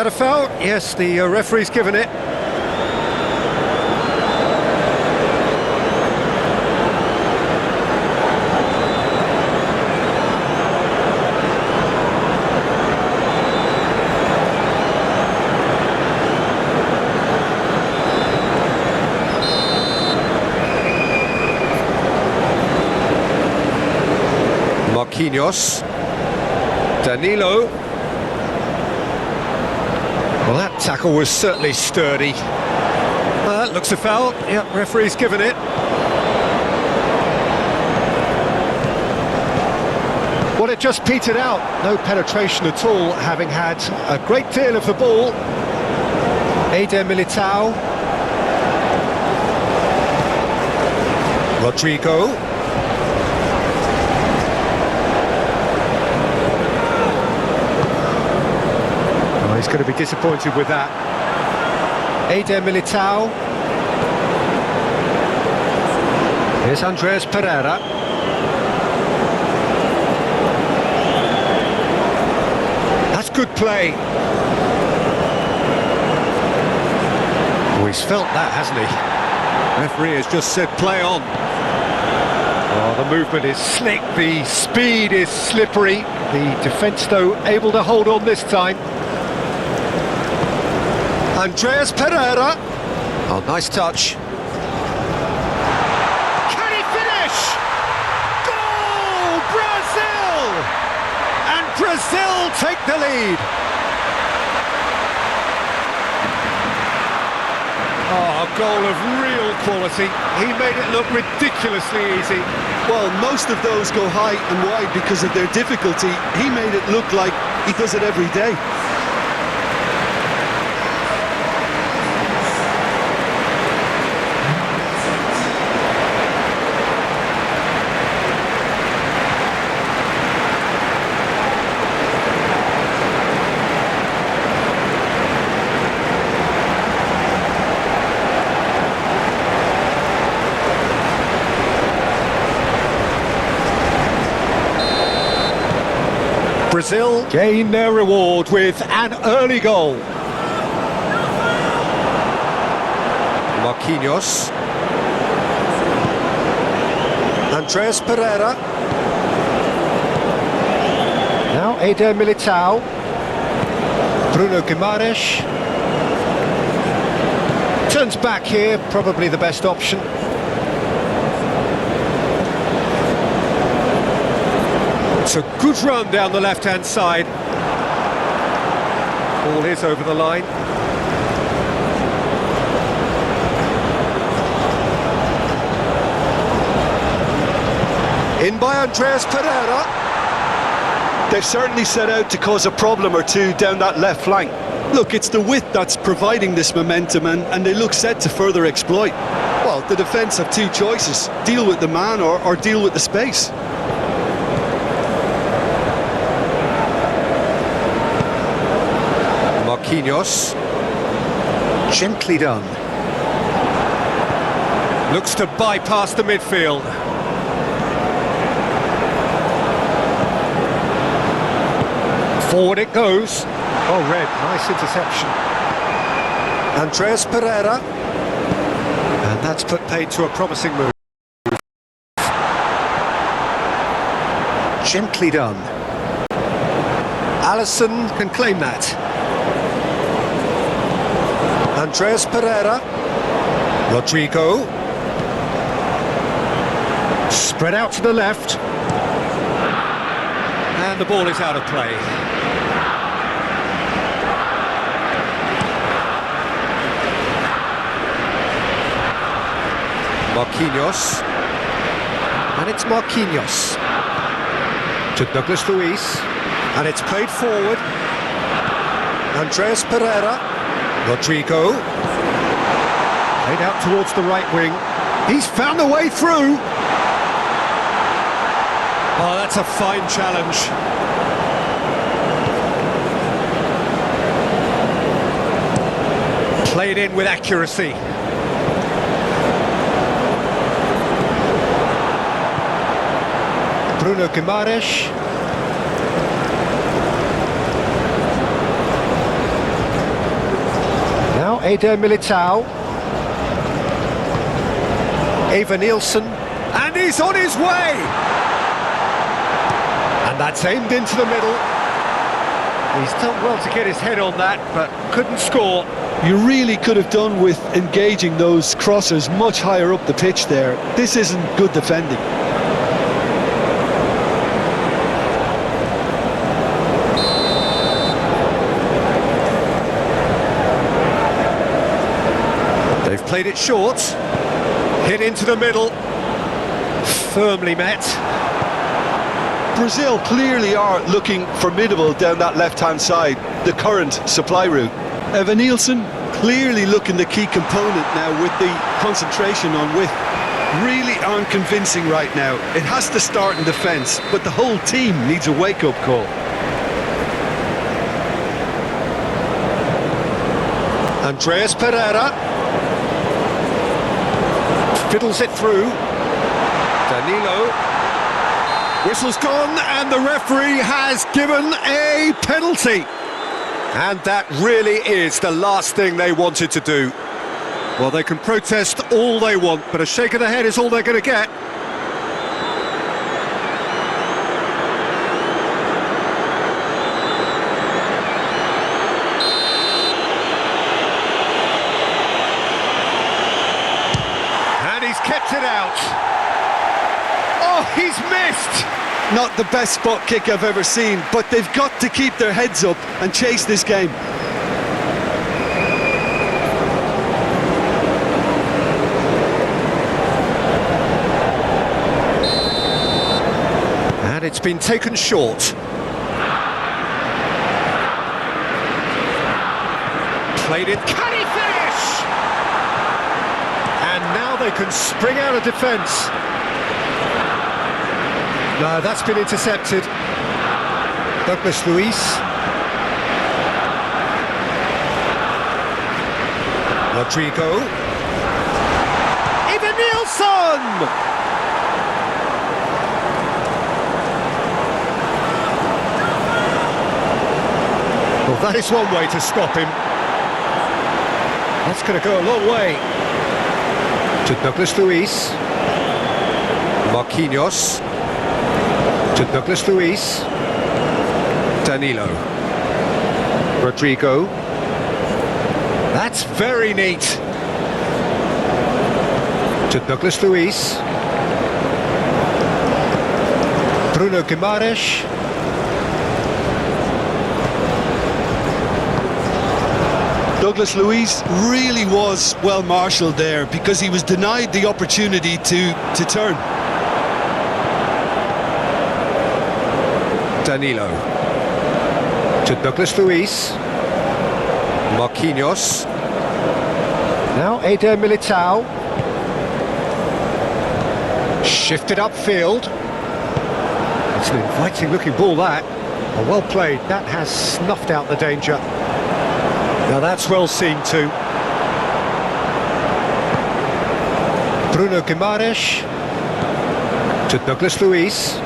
that a foul? Yes, the referee's given it. Marquinhos, Danilo. Well, that tackle was certainly sturdy. Well, that looks a foul. Yep, referee's given it. Well, it just petered out. No penetration at all, having had a great deal of the ball. Eder Militao. Rodrigo. He's going to be disappointed with that. Eder Militao. Here's Andreas Pereira. That's good play. Oh, he's felt that, hasn't he? Referee has just said play on. Oh, the movement is slick, the speed is slippery. The defence, though, able to hold on this time. Andreas Pereira. Oh, nice touch. Can he finish? Goal! Brazil! And Brazil take the lead. Oh, a goal of real quality. He made it look ridiculously easy. Well, most of those go high and wide because of their difficulty. He made it look like he does it every day. Brazil gain their reward with an early goal. Marquinhos. Andreas Pereira. Now Eder Militao. Bruno Guimaraes. Turns back here, probably the best option. It's a good run down the left-hand side. Ball is over the line. In by Andreas Pereira. They've certainly set out to cause a problem or two down that left flank. Look, it's the width that's providing this momentum, and they look set to further exploit. Well, the defence have two choices: deal with the man or deal with the space. Marquinhos. Gently done. Looks to bypass the midfield. Forward it goes. Oh, red, nice interception. Andreas Pereira. And that's put paid to a promising move. Gently done. Alisson can claim that. Andreas Pereira. Rodrigo. Spread out to the left. And the ball is out of play. Marquinhos. And it's Marquinhos. To Douglas Luiz. And it's played forward. Andreas Pereira. Rodrigo. Played out towards the right wing. He's found a way through. Oh, that's a fine challenge. Played in with accuracy. Bruno Guimaraes. Eder Militao. Eva Nielsen. And he's on his way! And that's aimed into the middle. He's done well to get his head on that, but couldn't score. You really could have done with engaging those crossers much higher up the pitch there. This isn't good defending. They've played it short. Hit into the middle. Firmly met. Brazil clearly are looking formidable down that left-hand side, the current supply route. Eva Nielsen clearly looking the key component now with the concentration on width. Really aren't convincing right now. It has to start in defence, but the whole team needs a wake-up call. Andreas Pereira fiddles it through. Danilo. Whistle's gone and the referee has given a penalty. And that really is the last thing they wanted to do. Well, they can protest all they want, but a shake of the head is all they're going to get. And he's kept it out. Oh, he's missed! Not the best spot kick I've ever seen, but they've got to keep their heads up and chase this game. And it's been taken short. Played it, can he finish? And now they can spring out of defence. No, that's been intercepted. Douglas Luiz. Rodrigo. Eva Nielsen! Well, that is one way to stop him. That's going to go a long way. To Douglas Luiz. Marquinhos. To Douglas Luiz. Danilo. Rodrigo. That's very neat. To Douglas Luiz. Bruno Guimaraes. Douglas Luiz really was well marshalled there because he was denied the opportunity to turn. Danilo. To Douglas Luiz. Marquinhos. Now Eder Militao. Shifted upfield. It's an inviting looking ball that. Oh, well played, that has snuffed out the danger. Now that's well seen too. Bruno Guimaraes. To Douglas Luiz.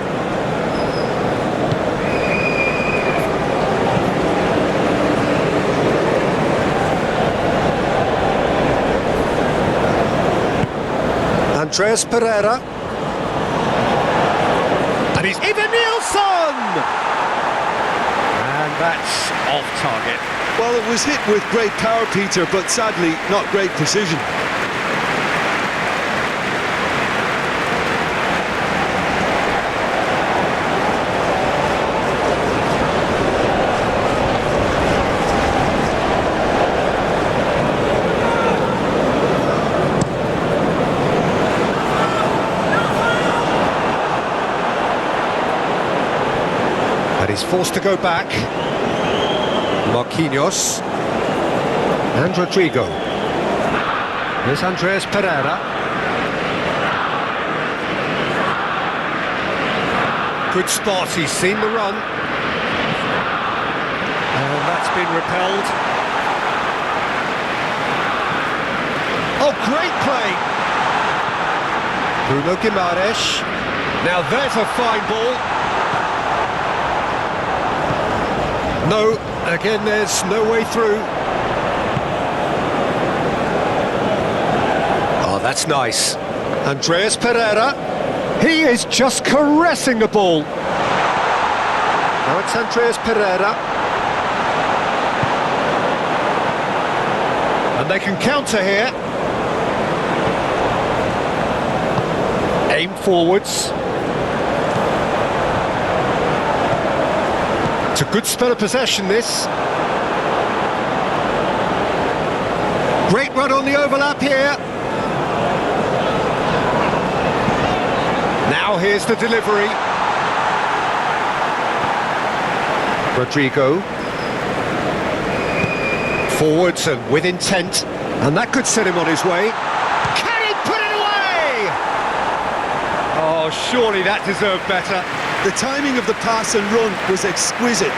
Andreas Pereira. And he's Eva Nielsen! And that's off target. Well, it was hit with great power, Peter, but sadly not great precision. And he's forced to go back. Marquinhos. And Rodrigo. There's Andreas Pereira. Good spot, he's seen the run. And that's been repelled. Oh, great play! Bruno Guimaraes. Now there's a fine ball. No, again there's no way through. that's nice. Andreas Pereira. He is just caressing the ball. Now it's Andreas Pereira. And they can counter here. Aim forwards. It's a good spell of possession, this. Great run on the overlap here. Now here's the delivery. Rodrigo. Forwards and with intent. And that could set him on his way. Can he put it away? Oh, surely that deserved better. The timing of the pass and run was exquisite.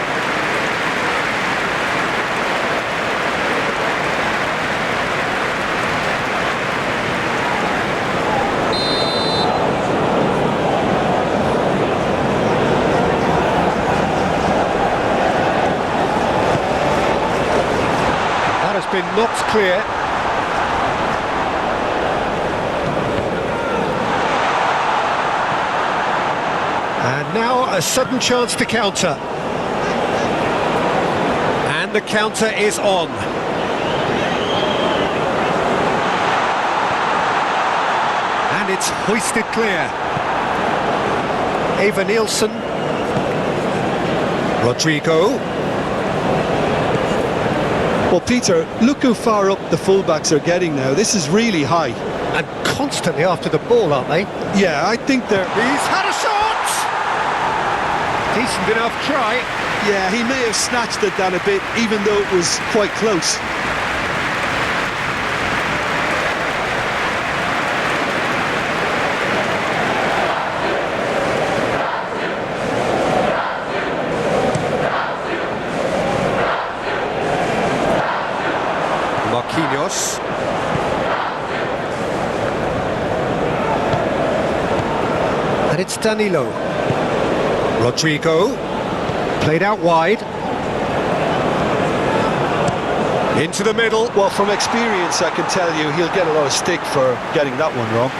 That has been knocked clear. And now a sudden chance to counter. And the counter is on. And it's hoisted clear. Eva Nielsen. Rodrigo. Well, Peter, look how far up the fullbacks are getting now. This is really high. And constantly after the ball, aren't they? Yeah, I think they're... He's had a shot! Decent enough try. Yeah, he may have snatched at that a bit, even though it was quite close. Marquinhos. And it's Danilo. Rodrigo. Played out wide. Into the middle. Well, from experience, I can tell you he'll get a lot of stick for getting that one wrong.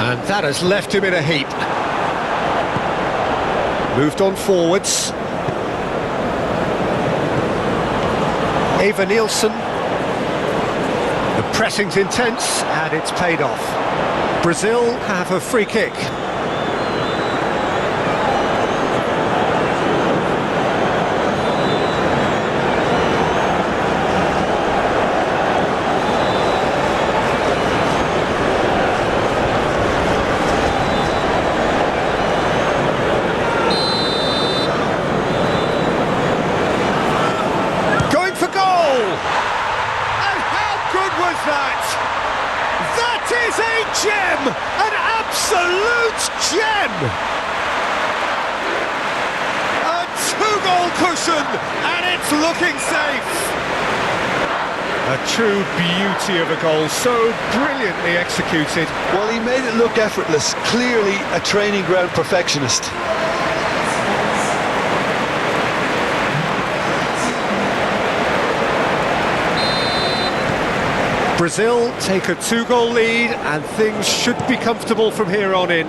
And that has left him in a heap. Moved on forwards. Eva Nielsen. The pressing's intense and it's paid off. Brazil have a free kick. That is a gem! An absolute gem! A two-goal cushion, and it's looking safe! A true beauty of a goal, so brilliantly executed. Well, he made it look effortless, clearly a training ground perfectionist. Brazil take a two-goal lead and things should be comfortable from here on in.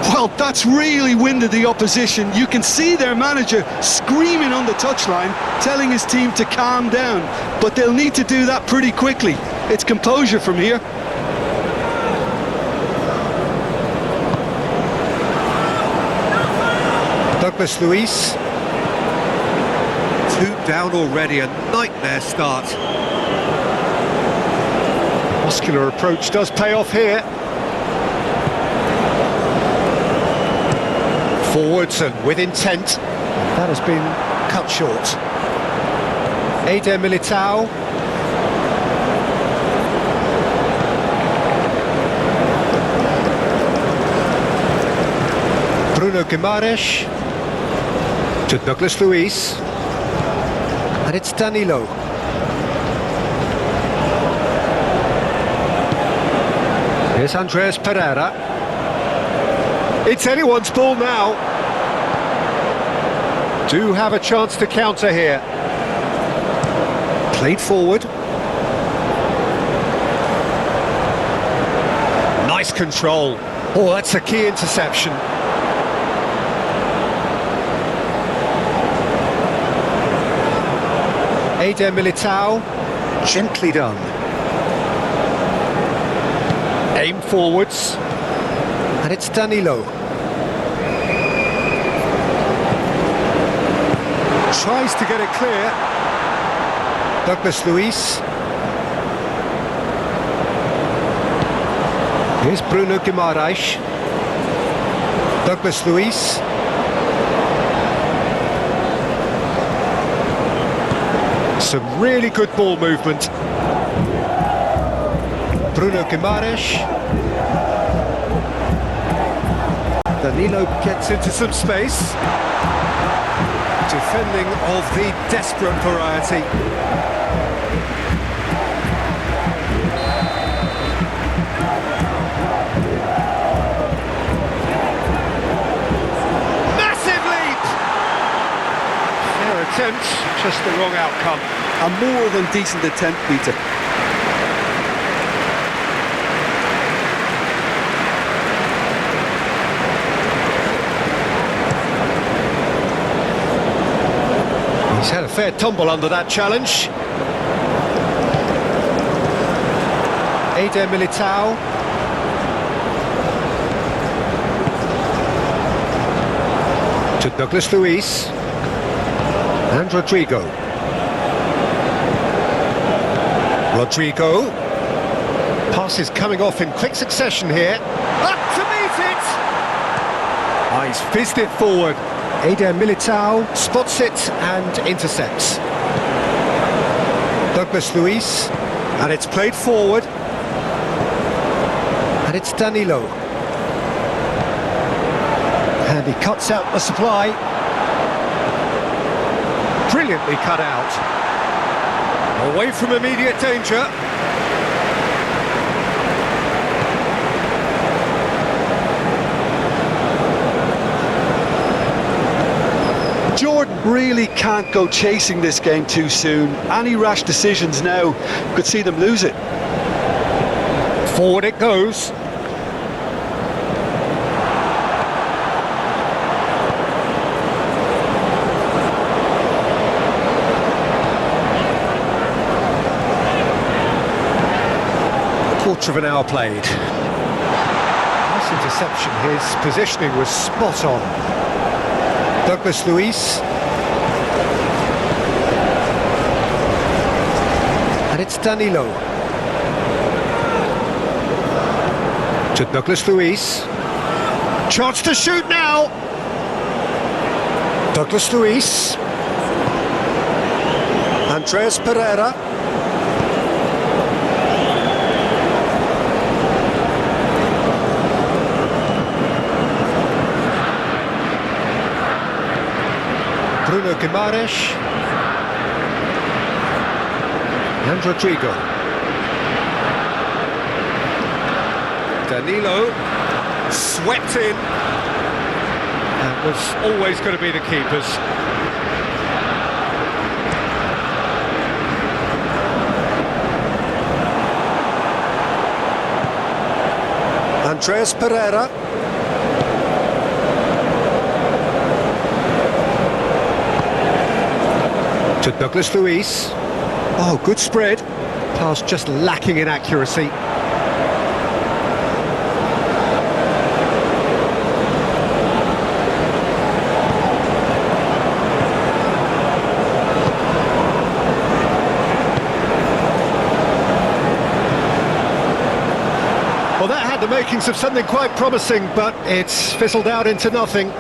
Well, that's really winded the opposition. You can see their manager screaming on the touchline, telling his team to calm down. But they'll need to do that pretty quickly. It's composure from here. Douglas Luiz. 2 down already, a nightmare start. Muscular approach does pay off here. Forwards and with intent. That has been cut short. Eder Militao. Bruno Guimaraes. To Douglas Luiz. And it's Danilo. Here's Andreas Pereira. It's anyone's ball now. Do have a chance to counter here. Played forward. Nice control. Oh, that's a key interception. Eder Militao, gently done. Aim forwards, and it's Danilo. Tries to get it clear. Douglas Luiz. Here's Bruno Guimaraes. Douglas Luiz. Some really good ball movement. Bruno Guimaraes. Danilo gets into some space. Defending of the desperate variety. Massive leap! Fair attempt, just the wrong outcome. A more than decent attempt, Peter. He's had a fair tumble under that challenge. Eder Militao. To Douglas Luiz. And Rodrigo. Rodrigo. Pass is coming off in quick succession here. Up to meet it! Oh, he's fizzed it forward. Eder Militao spots it and intercepts. Douglas Luiz, and it's played forward. And it's Danilo. And he cuts out the supply. Brilliantly cut out. Away from immediate danger. Jordan really can't go chasing this game too soon. Any rash decisions now could see them lose it. Forward it goes. Quarter of an hour played. Nice interception. His positioning was spot on. Douglas Luiz. And it's Danilo. To Douglas Luiz. Chance to shoot now. Douglas Luiz. Andreas Pereira. Bruno Guimaraes. And Rodrigo. Danilo swept in. That was always going to be the keepers. Andreas Pereira. To Douglas Luiz. Oh, good spread. Pass just lacking in accuracy. Well, that had the makings of something quite promising, but it's fizzled out into nothing.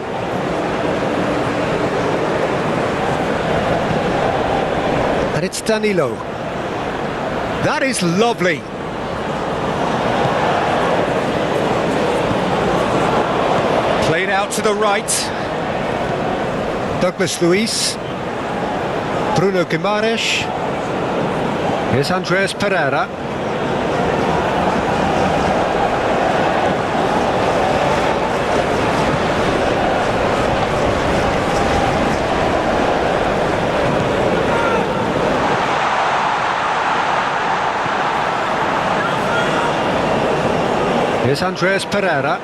And it's Danilo. That is lovely. Played out to the right. Douglas Luiz. Bruno Guimaraes. Here's Andreas Pereira. Here's Andreas Pereira.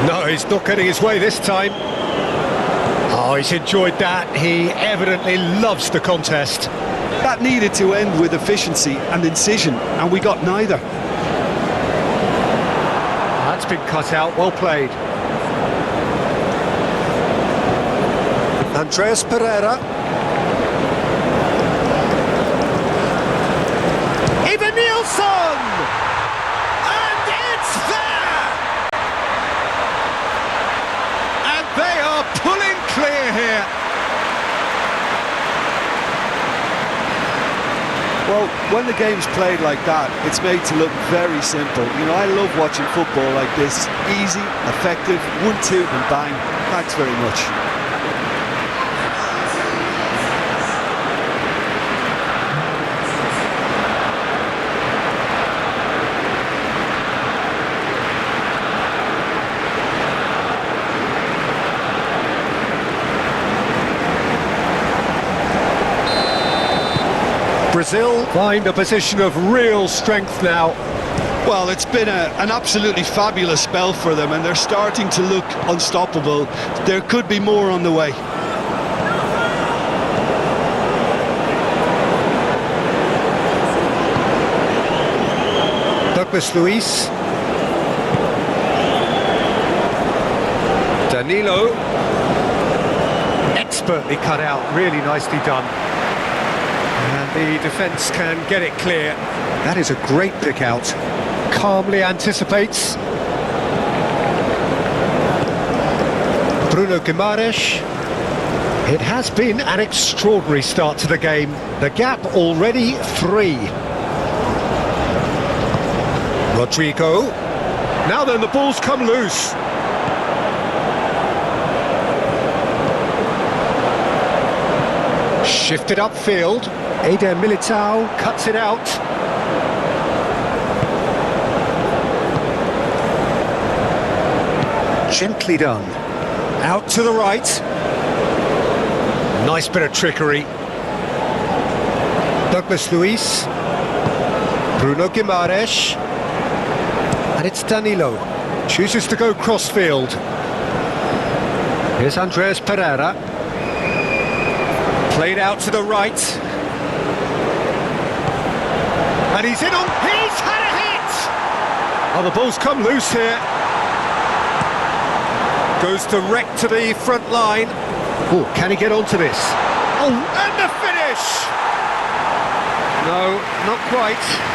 No, he's not getting his way this time. Oh, he's enjoyed that. He evidently loves the contest. That needed to end with efficiency and incision, and we got neither. That's been cut out, well played. Andreas Pereira. Even Nilsson! And it's there! And they are pulling clear here. Well, when the game's played like that, it's made to look very simple. You know, I love watching football like this. Easy, effective, 1-2 and bang. Thanks very much. Brazil find a position of real strength now. Well, it's been an absolutely fabulous spell for them, and they're starting to look unstoppable. There could be more on the way. Douglas Luiz. Danilo. Expertly cut out, really nicely done. And the defence can get it clear. That is a great pick out. Calmly anticipates. Bruno Guimaraes. It has been an extraordinary start to the game. The gap already 3. Rodrigo. Now then, the ball's come loose. Shifted upfield. Eder Militao cuts it out. Gently done. Out to the right. Nice bit of trickery. Douglas Luiz. Bruno Guimaraes. And it's Danilo. Chooses to go crossfield. Here's Andreas Pereira. Played out to the right. And he's in on... He's had a hit! Oh, the ball's come loose here. Goes direct to the front line. Oh, can he get onto this? Oh, and the finish! No, not quite.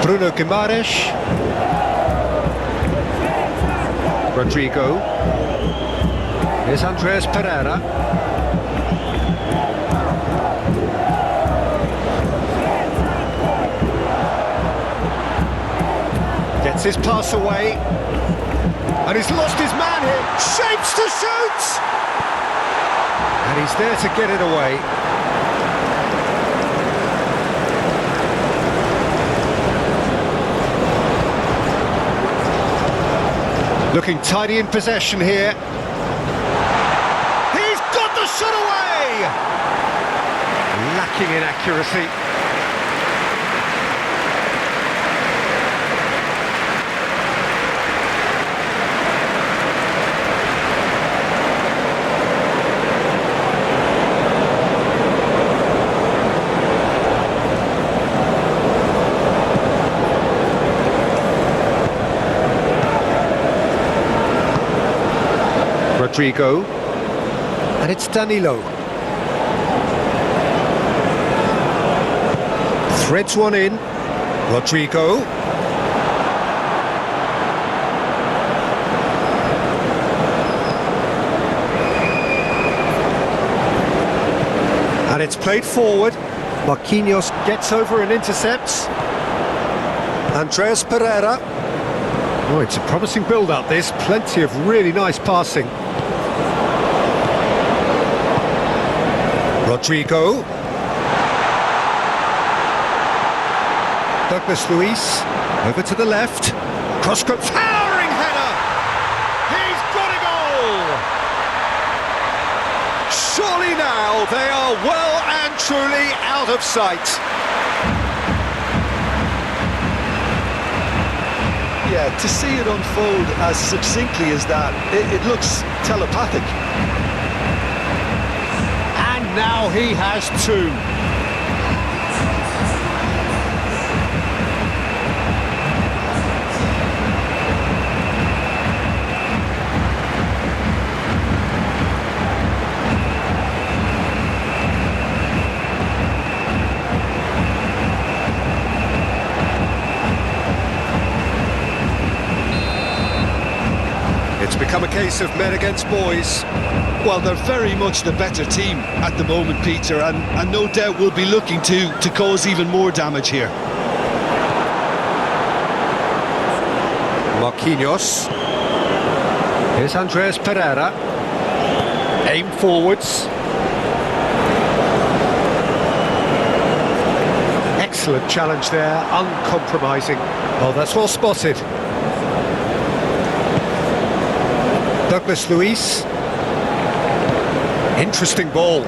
Bruno Guimaraes. Rodrigo. Here's Andreas Pereira. Gets his pass away. And he's lost his man here. Shapes to shoot! And he's there to get it away. Looking tidy in possession here. He's got the shot away! Lacking in accuracy. Rodrigo, and it's Danilo. Threads one in. Rodrigo. And it's played forward. Marquinhos gets over and intercepts. Andreas Pereira. Oh, it's a promising build-up, this. Plenty of really nice passing. Rodrigo. Douglas Luiz, over to the left. Cross-grip, towering header! He's got a goal! Surely now they are well and truly out of sight. Yeah, to see it unfold as succinctly as that, it looks telepathic. And now he has two. It's become a case of men against boys. Well, they're very much the better team at the moment, Peter, and no doubt will be looking to cause even more damage here. Marquinhos. Here's Andreas Pereira. Aim forwards. Excellent challenge there, uncompromising. Oh, that's well spotted. Douglas Luiz. Interesting ball.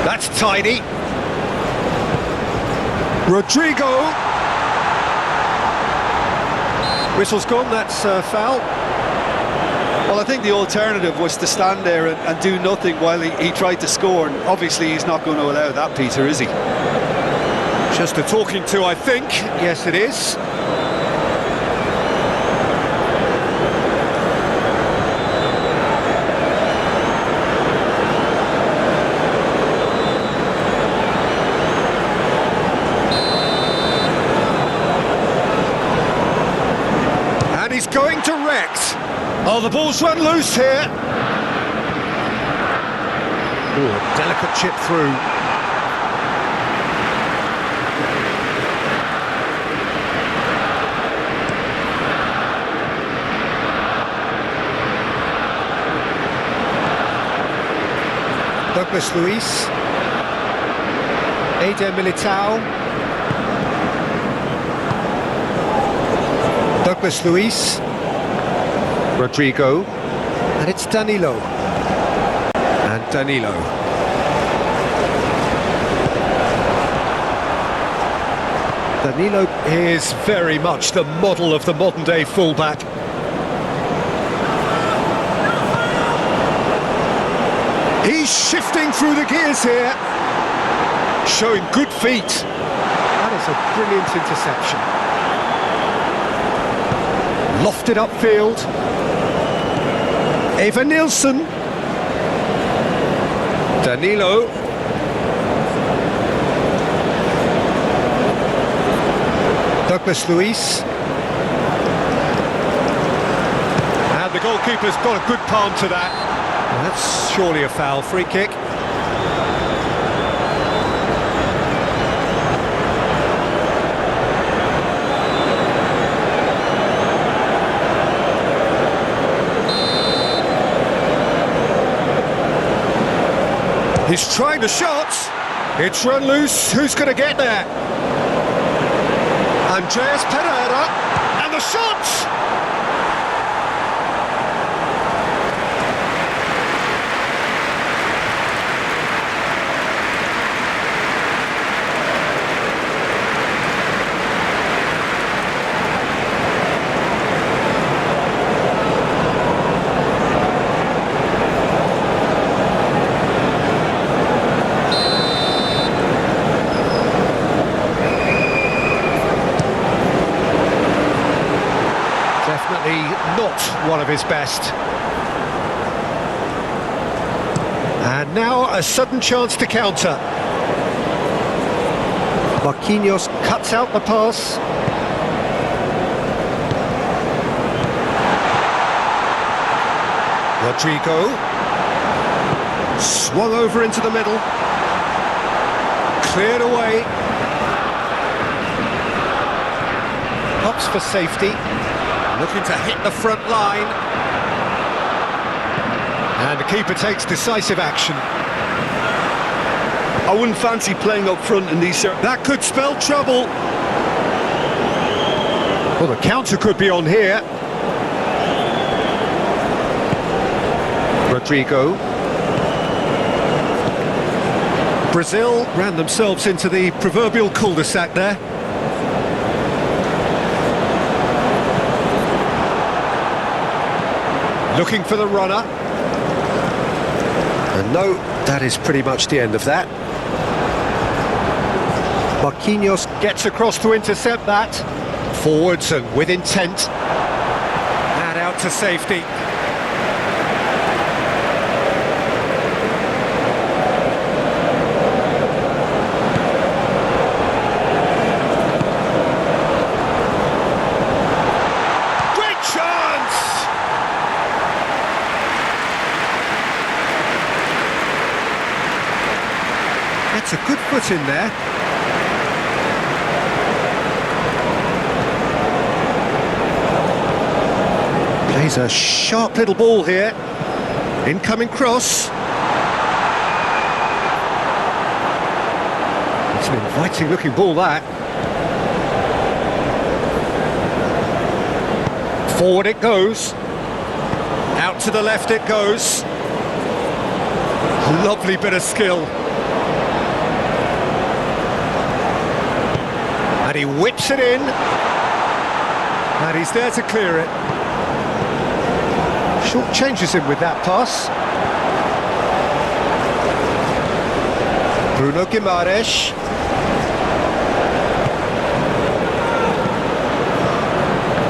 That's tidy. Rodrigo. Whistle's gone, that's foul. Well, I think the alternative was to stand there and do nothing while he tried to score, and obviously he's not going to allow that, Peter, is he? Just a talking to, I think. Yes, it is. He's going direct. Oh, the ball's run loose here. Ooh, a delicate chip through. Douglas Luiz. Eder Militao. Douglas Luiz, Rodrigo, and it's Danilo. And Danilo. Danilo is very much the model of the modern-day fullback. He's shifting through the gears here, showing good feet. That is a brilliant interception. Lofted upfield. Eva Nilsson. Danilo. Douglas Luiz. And the goalkeeper's got a good palm to that. And that's surely a foul. Free kick. He's trying the shot. It's run loose. Who's going to get there? Andreas Pereira. And the shot! Not one of his best. And now a sudden chance to counter. Marquinhos cuts out the pass. Rodrigo. Swung over into the middle. Cleared away. Hops for safety. Looking to hit the front line. And the keeper takes decisive action. I wouldn't fancy playing up front in these... That could spell trouble. Well, the counter could be on here. Rodrigo. Brazil ran themselves into the proverbial cul-de-sac there. Looking for the runner. And no, that is pretty much the end of that. Marquinhos gets across to intercept that. Forwards and with intent. And out to safety. That's a good foot in there. Plays a sharp little ball here. Incoming cross. It's an inviting looking ball, that. Forward it goes. Out to the left it goes. Lovely bit of skill. And he whips it in, and he's there to clear it. Short changes him with that pass. Bruno Guimaraes.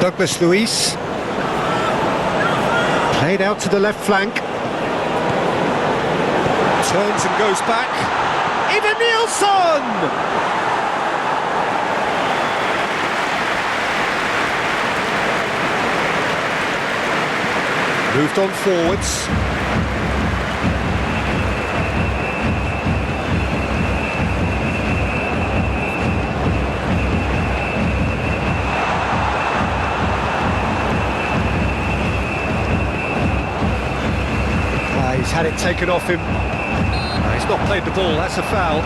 Douglas Luiz. Played out to the left flank. Turns and goes back. Even Nielsen! Moved on forwards. He's had it taken off him. He's not played the ball, that's a foul.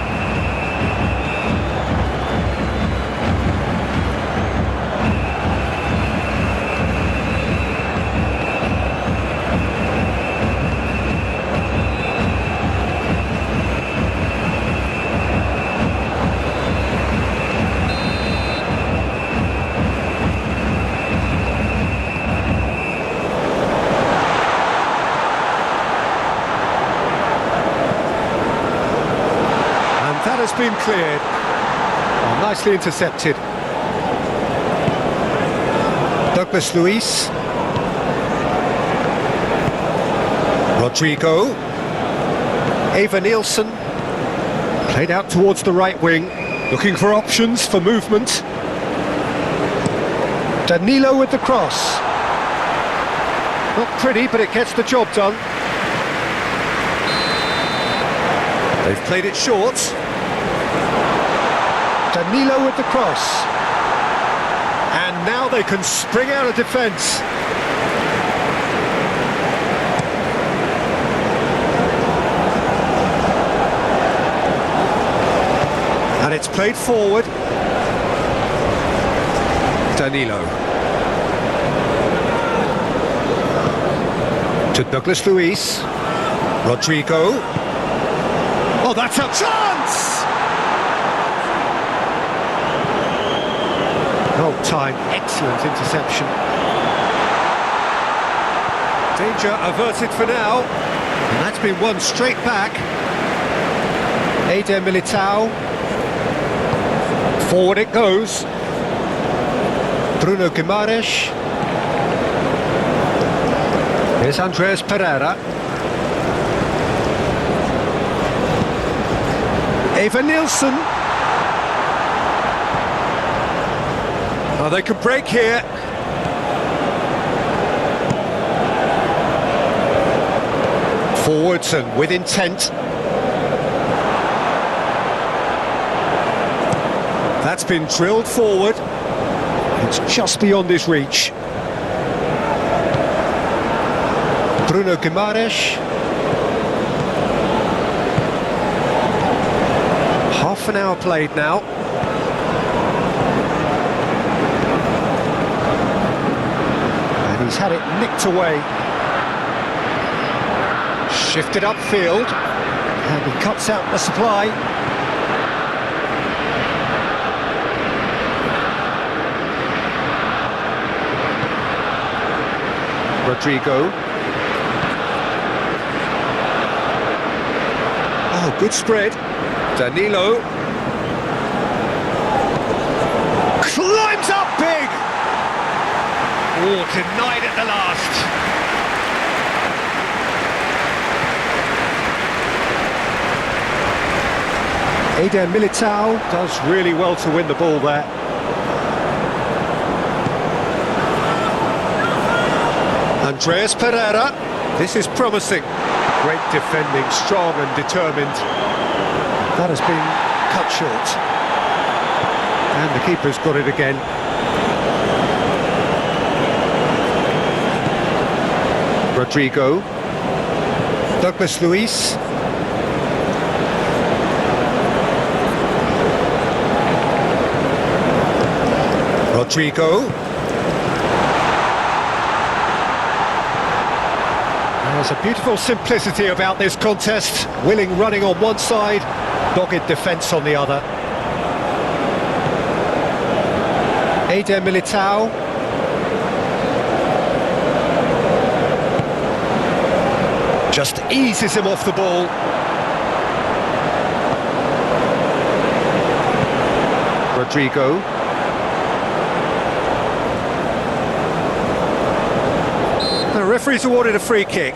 That has been cleared. Oh, nicely intercepted. Douglas Luiz. Rodrigo. Eva Nielsen. Played out towards the right wing. Looking for options for movement. Danilo with the cross. Not pretty, but it gets the job done. They've played it short. Danilo with the cross. And now they can spring out of defence. And it's played forward. Danilo. To Douglas Luiz. Rodrigo. Oh, that's a chance! Oh, time, excellent interception. Danger averted for now, and that's been won straight back. Eder Militao. Forward it goes. Bruno Guimaraes. Here's Andreas Pereira. Eva Nielsen. Oh, they could break here. Forwards and with intent. That's been drilled forward. It's just beyond his reach. Bruno Guimaraes. half an hour played now. And he's had it nicked away. Shifted upfield. And he cuts out the supply. Rodrigo. Oh, good spread. Danilo. Climbs up big! Oh, denied at the last. Eder Militao does really well to win the ball there. Andreas Pereira. This is promising. Great defending, strong and determined. That has been cut short. And the keeper's got it again. Rodrigo. Douglas Luiz. Rodrigo. There's a beautiful simplicity about this contest. Willing running on one side, dogged defence on the other. Eder Militao. Just eases him off the ball. Rodrigo. The referee's awarded a free kick.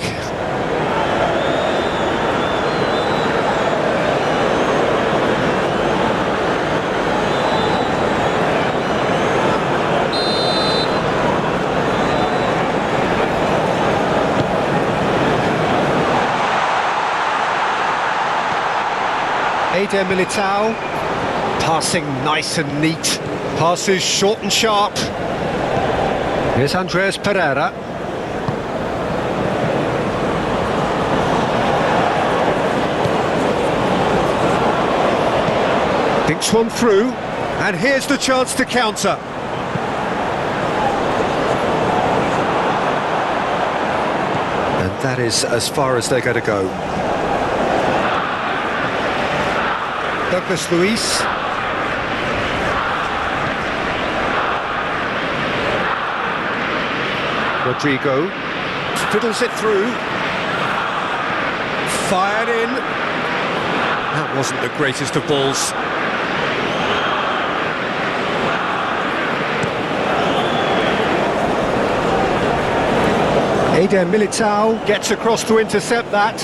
Eder Militao, passing nice and neat, passes short and sharp. Here's Andreas Pereira. Thinks one through, and here's the chance to counter. And that is as far as they're going to go. Douglas Luiz. Rodrigo fiddles it through. Fired in. That wasn't the greatest of balls. Eder Militao gets across to intercept that.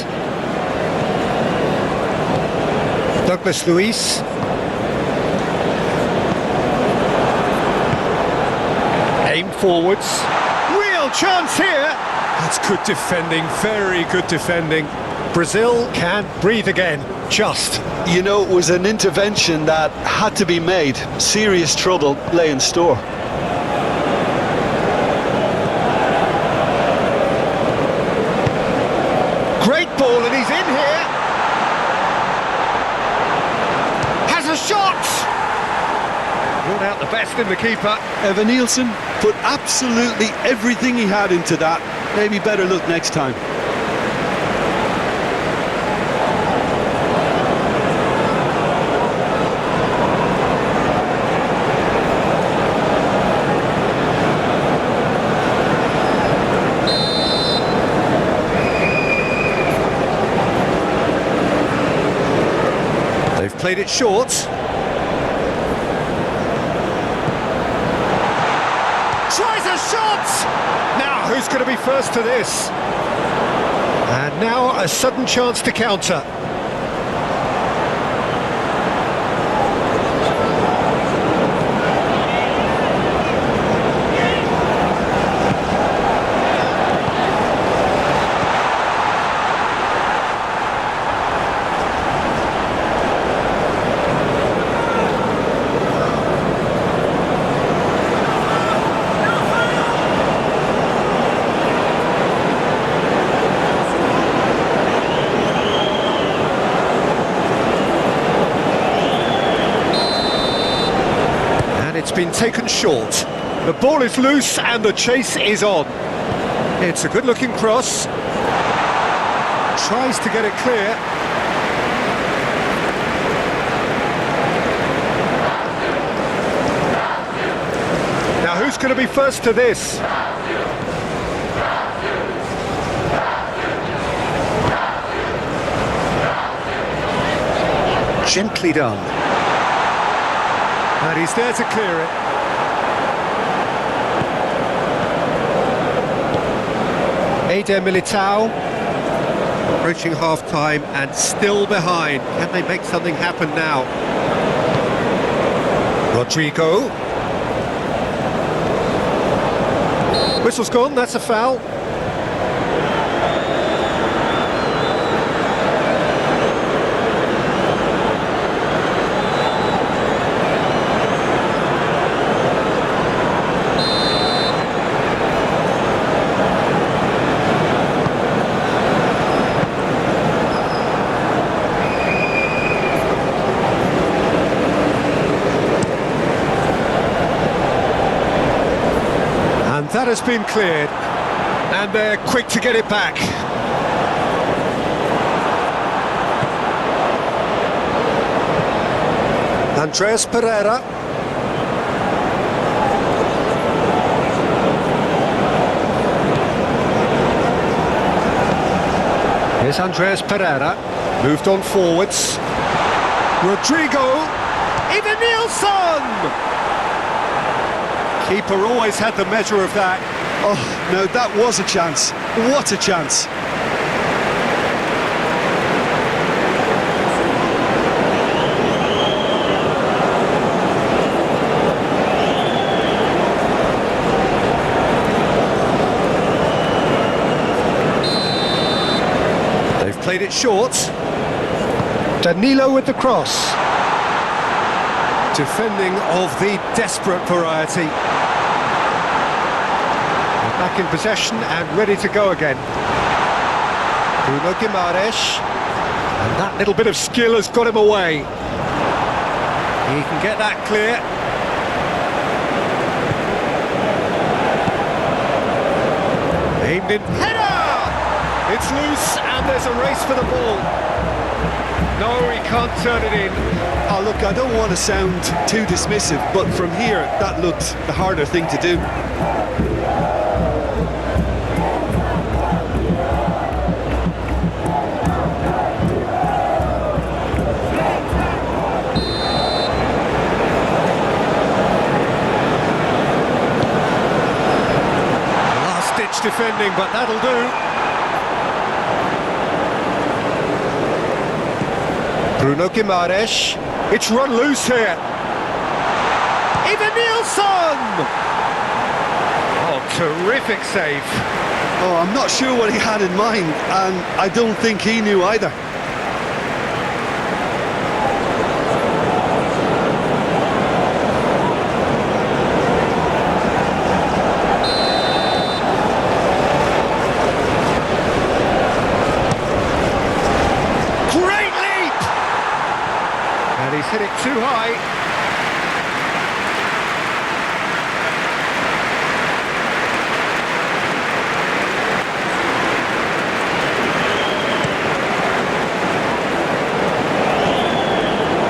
Douglas Luiz. Aim forwards. Real chance here. That's good defending, very good defending. Brazil can breathe again, just. You know, it was an intervention that had to be made. Serious trouble lay in store. Great ball, and he's in here. Has a shot! Brought out the best in the keeper. Evan Nielsen put absolutely everything he had into that. Maybe better look next time. Played it short. Tries a shot! Now, who's going to be first to this? And now a sudden chance to counter. been taken short. The ball is loose and the chase is on. It's a good-looking cross. Tries to get it clear. Now who's going to be first to this? Gently done. And he's there to clear it. Eder Militao approaching half-time and still behind. Can they make something happen now? Rodrigo. Whistle's gone, that's a foul. That has been cleared, and they're quick to get it back. Andreas Pereira. Here's Andreas Pereira, moved on forwards. Rodrigo, Ivan Nilsson! Keeper always had the measure of that. Oh, no, that was a chance. What a chance. They've played it short. Danilo with the cross. Defending of the desperate variety. Back in possession and ready to go again. Bruno Guimaraes. And that little bit of skill has got him away. He can get that clear. Aimed in. Header! It's loose and there's a race for the ball. No, he can't turn it in. Oh, look, I don't want to sound too dismissive, but from here, that looked the harder thing to do. Last-ditch defending, but that'll do. Bruno Guimaraes. It's run loose here. Ivan Nilsson! Oh, terrific save. Oh, I'm not sure what he had in mind, and I don't think he knew either. He's hit it too high.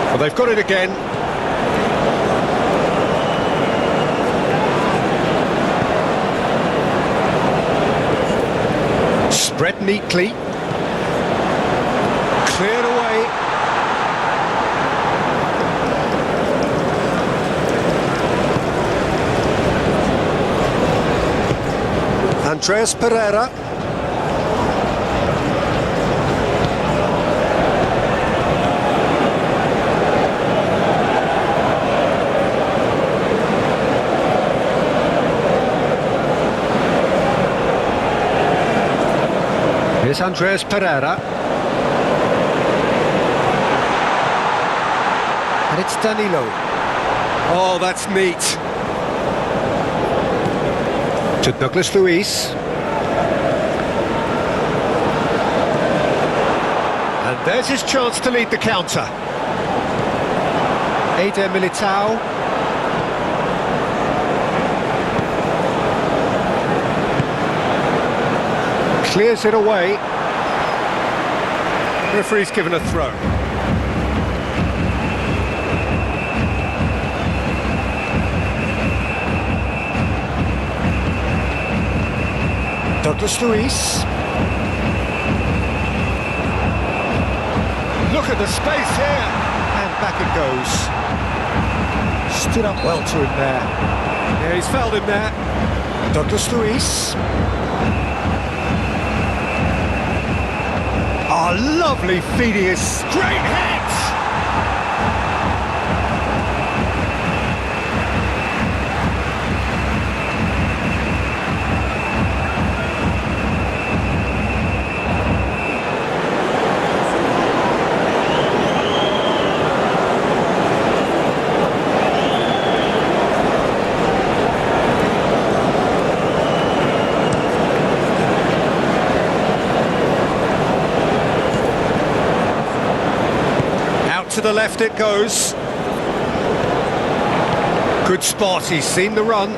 Well, they've got it again. Spread neatly. Cleared away. Andreas Pereira. Here's Andreas Pereira. And it's Danilo. Oh, that's neat. To Douglas Luiz. And there's his chance to lead the counter. Eder Militao. Clears it away. Referee's given a throw. Douglas Luiz. Look at the space here. And back it goes. Stood up well to him there. Yeah, he's fouled him there. Douglas Luiz. Oh, lovely feed, he is. Great hit! To the left it goes. Good spot, he's seen the run.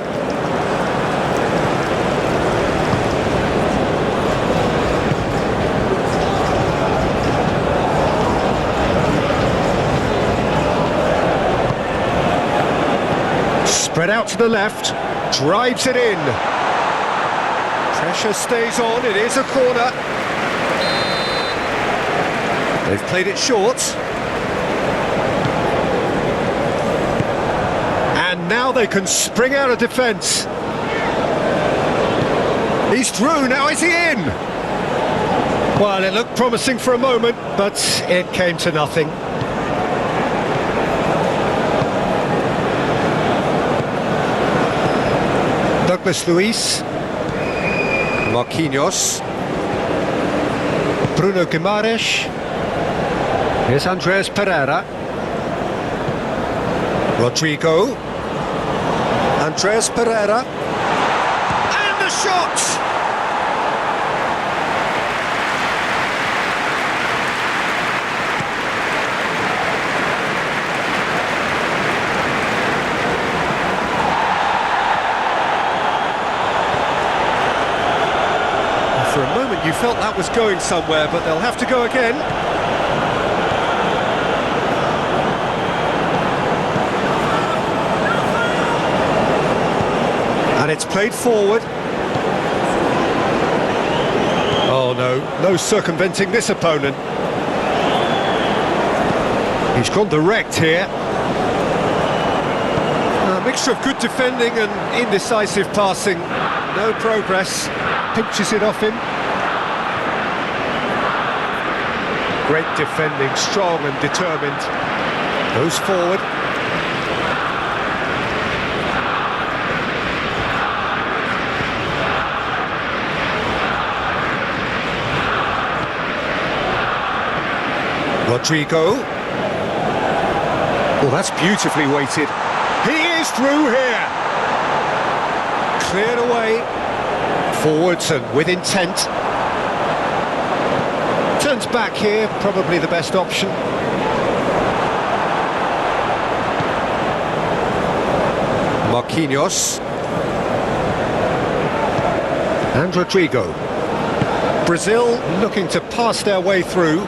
Spread out to the left, drives it in. Pressure stays on, it is a corner. They've played it short. Now they can spring out of defence. He's through, now is he in? Well, it looked promising for a moment, but it came to nothing. Douglas Luiz. Marquinhos. Bruno Guimaraes. Here's Andreas Pereira. Rodrigo. Andreas Pereira, and the shot! For a moment you felt that was going somewhere, but they'll have to go again. And it's played forward. Oh no circumventing this opponent. He's gone direct here. A mixture of good defending and indecisive passing. No progress. Pinches it off him. Great defending, strong and determined. Goes forward. Rodrigo. Oh, that's beautifully weighted. He is through here. Cleared away. Forwards and with intent. Turns back here, probably the best option. Marquinhos. And Rodrigo. Brazil looking to pass their way through.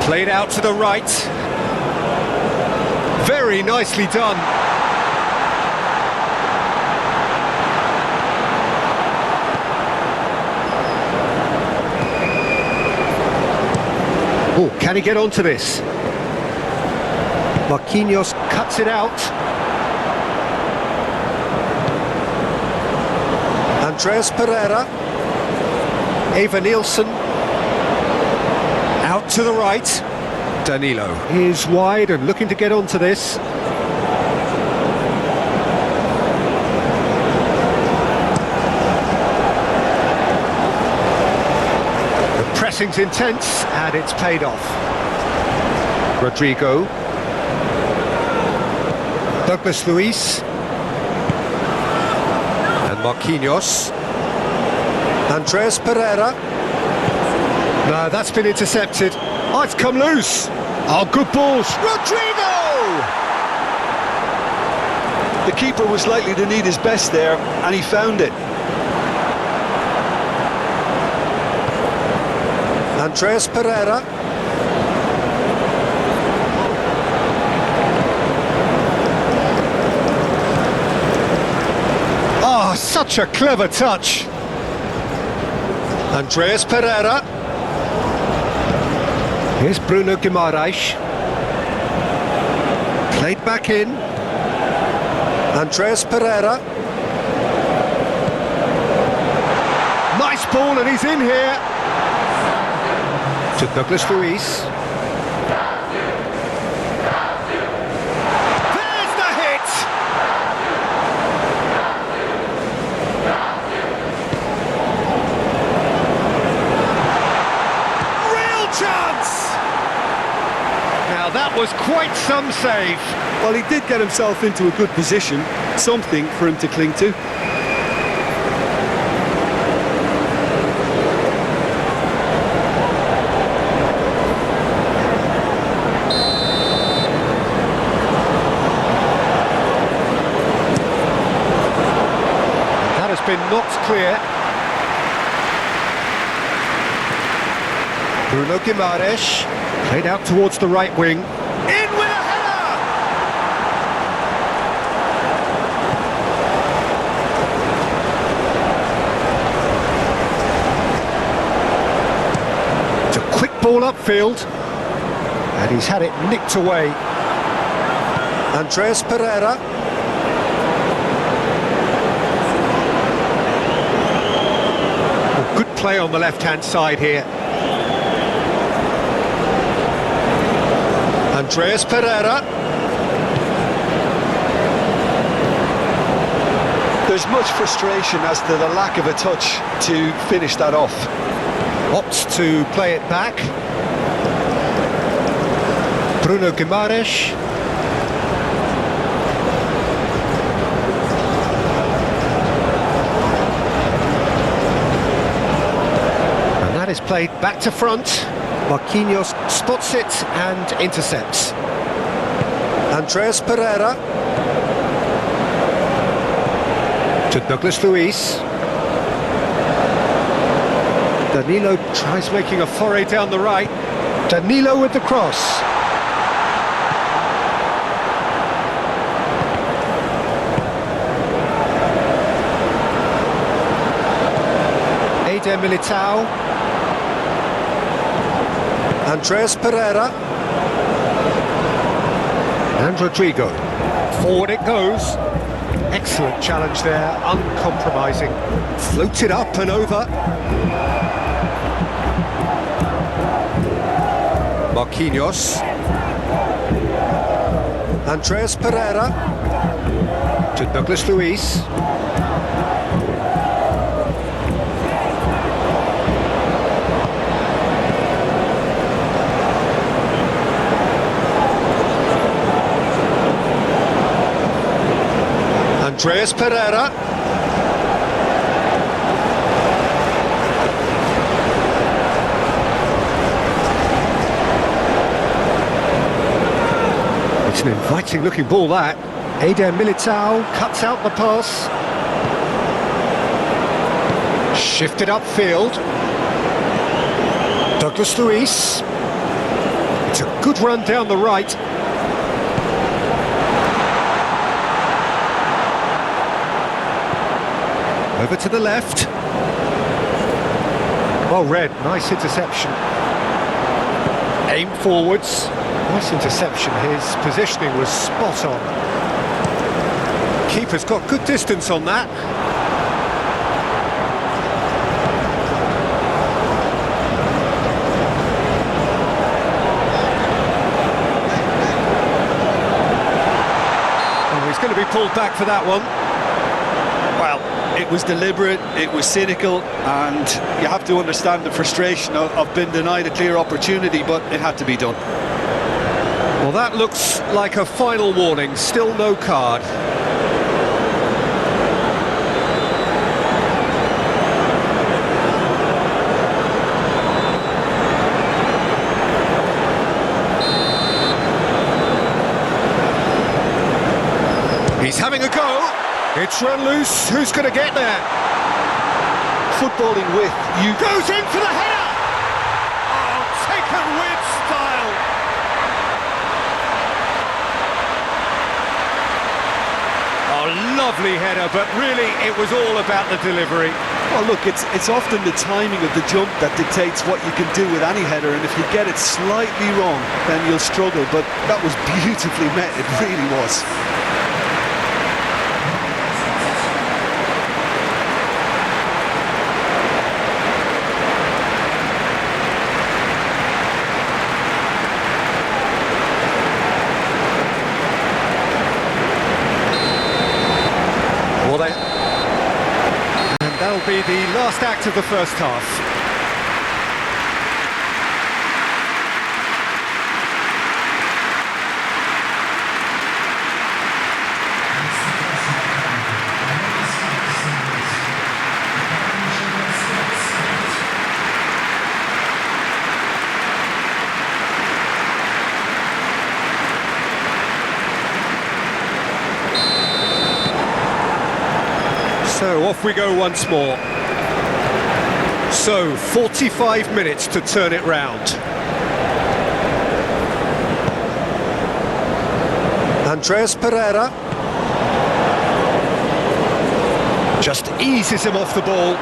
Played out to the right. Very nicely done. Oh, can he get onto this? Marquinhos cuts it out. Andreas Pereira. Eva Nielsen. Out to the right. Danilo is wide and looking to get onto this. The pressing's intense and it's paid off. Rodrigo. Douglas Luiz. And Marquinhos. Andreas Pereira. No, that's been intercepted. Oh, it's come loose. Oh, good balls. Rodrigo! The keeper was likely to need his best there, and he found it. Andreas Pereira. Oh, such a clever touch. Andreas Pereira. Here's Bruno Guimaraes. Played back in. Andreas Pereira. Nice ball, and he's in here. To Douglas Luiz. There's the hit! Real chance! Now that was quite some save. Well, he did get himself into a good position, something for him to cling to. Been knocked clear. Bruno Guimaraes played out towards the right wing. In with a header! It's a quick ball upfield, and he's had it nicked away. Andreas Pereira. Play on the left-hand side here. Andreas Pereira. There's much frustration as to the lack of a touch to finish that off. Opts to play it back. Bruno Guimaraes. Is played back to front. Marquinhos spots it and intercepts. Andreas Pereira. To Douglas Luiz. Danilo tries making a foray down the right. Danilo with the cross. Eder Militao. Andreas Pereira. And Rodrigo. Forward it goes. Excellent challenge there, uncompromising. Floated up and over. Marquinhos. Andreas Pereira. To Douglas Luiz. Andreas Pereira. It's an inviting looking ball that. Eder Militao cuts out the pass. Shifted upfield. Douglas Luiz. It's a good run down the right. Over to the left. Well read, nice interception. Aim forwards. Nice interception, his positioning was spot on. Keeper's got good distance on that. Oh, he's going to be pulled back for that one. Well, it was deliberate, it was cynical, and you have to understand the frustration of being denied a clear opportunity, but it had to be done. Well, that looks like a final warning, still no card. He's having a go. It's run loose. Who's going to get there? Footballing with you. Goes in for the header! lovely header, but really it was all about the delivery. Well, look, it's often the timing of the jump that dictates what you can do with any header, and if you get it slightly wrong, then you'll struggle. But that was beautifully met, it really was. And that'll be the last act of the first half. So off we go once more. So 45 minutes to turn it round. Andreas Pereira just eases him off the ball.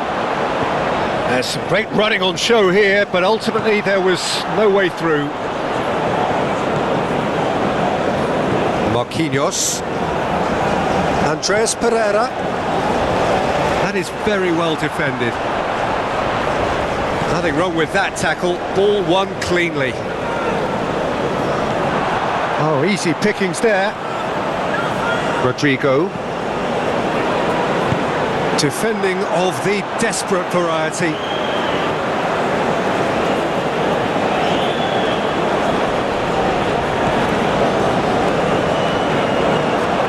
There's some great running on show here, but ultimately there was no way through. Marquinhos. Andreas Pereira. That is very well defended. Nothing wrong with that tackle. Ball won cleanly. Oh, easy pickings there. Rodrigo. Defending of the desperate variety.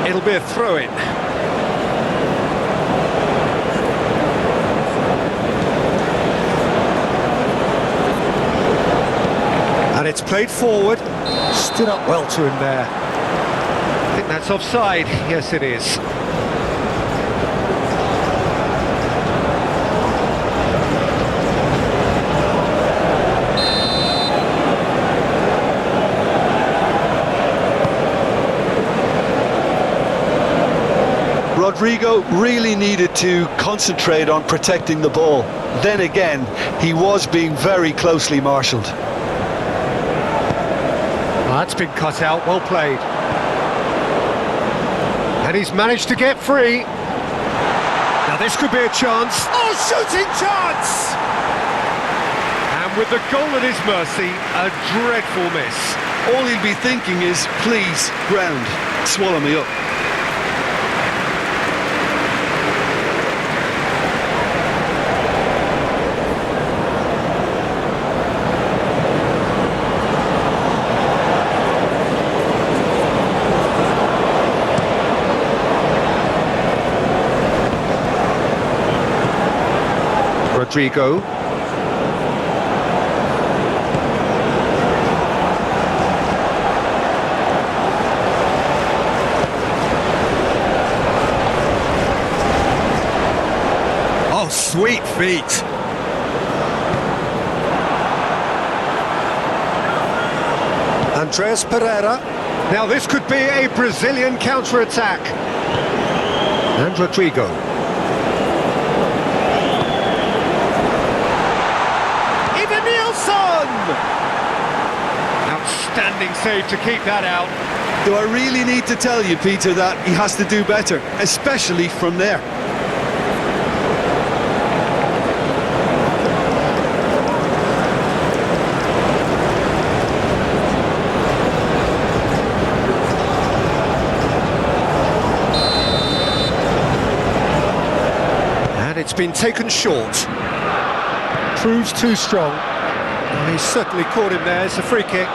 It'll be a throw-in. And it's played forward, stood up well to him there. I think that's offside. Yes, it is. Rodrigo really needed to concentrate on protecting the ball. Then again, he was being very closely marshalled. That's been cut out, well played. And he's managed to get free. Now this could be a chance. Oh, shooting chance! And with the goal at his mercy, a dreadful miss. All he'll be thinking is, please, ground, swallow me up. Rodrigo. Oh, sweet feet. Andreas Pereira. Now this could be a Brazilian counter-attack. And Rodrigo. Outstanding save to keep that out. Do I really need to tell you, Peter, that he has to do better, especially from there? And it's been taken short. Proves too strong. He's certainly caught him there. It's a free kick.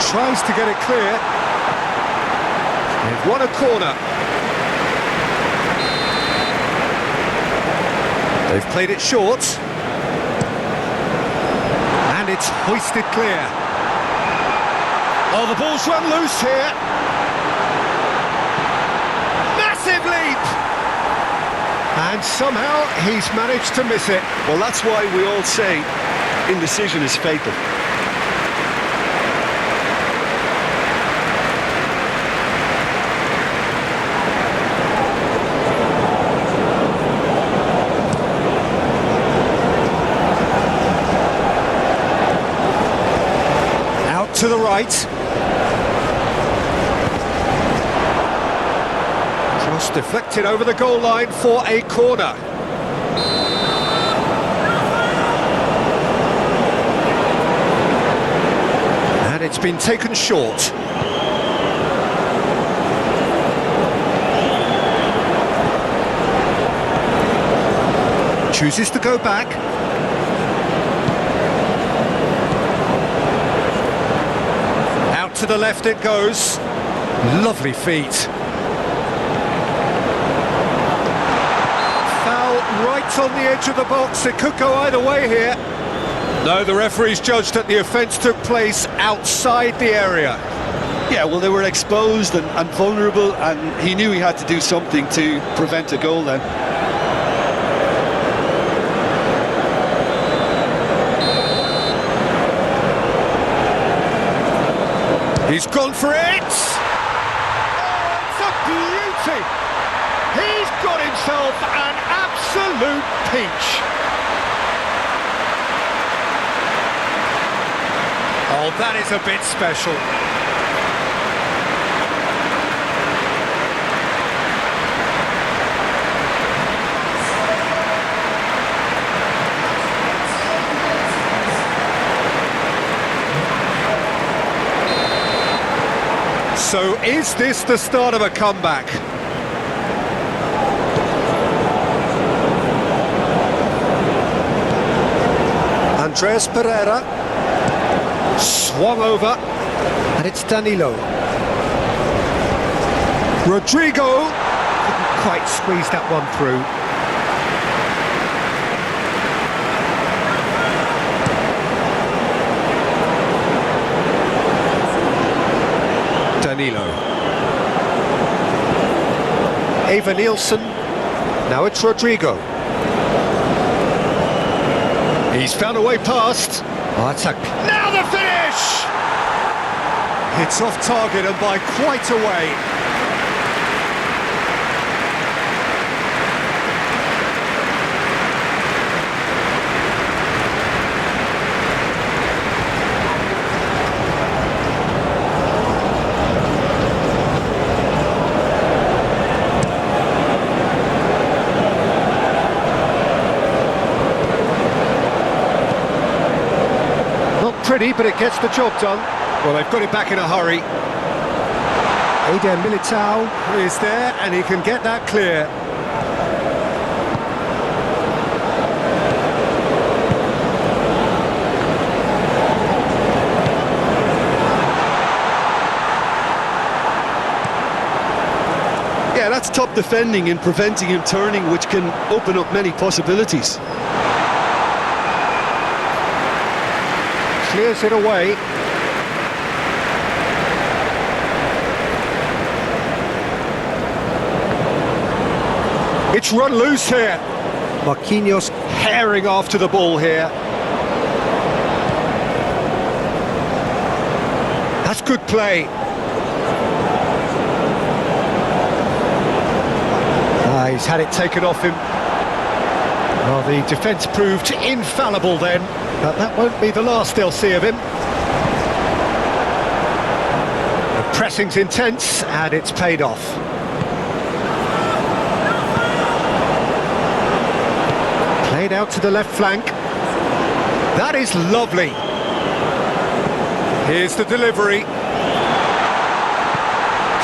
Tries to get it clear. They've won a corner. They've played it short. And it's hoisted clear. Oh, the ball's run loose here. Massive leap! And somehow he's managed to miss it. Well, that's why we all say indecision is fatal. Out to the right. Cross deflected over the goal line for a corner. And it's been taken short. Chooses to go back. Out to the left it goes. Lovely feet. Right on the edge of the box, it could go either way here. No, the referee's judged that the offence took place outside the area. Yeah, well, they were exposed and vulnerable, and he knew he had to do something to prevent a goal then. He's gone for it! Oh, it's a beauty! He's got himself an absolute peach. Oh, that is a bit special. So is this the start of a comeback? Andreas Pereira, swung over, and it's Danilo. Rodrigo, couldn't quite squeeze that one through. Danilo. Eva Nielsen, now it's Rodrigo. He's found a way past. Oh, that's a... Now the finish! It's off target and by quite a way. Pretty, but it gets the job done. Well, they've got it back in a hurry. Eder Militao is there, and he can get that clear. Yeah, that's top defending and preventing him turning, which can open up many possibilities. Clears it away. It's run loose here. Marquinhos herring after the ball here. That's good play. He's had it taken off him. Well, the defence proved infallible then, but that won't be the last they'll see of him. The pressing's intense, and it's paid off. Played out to the left flank. That is lovely. Here's the delivery.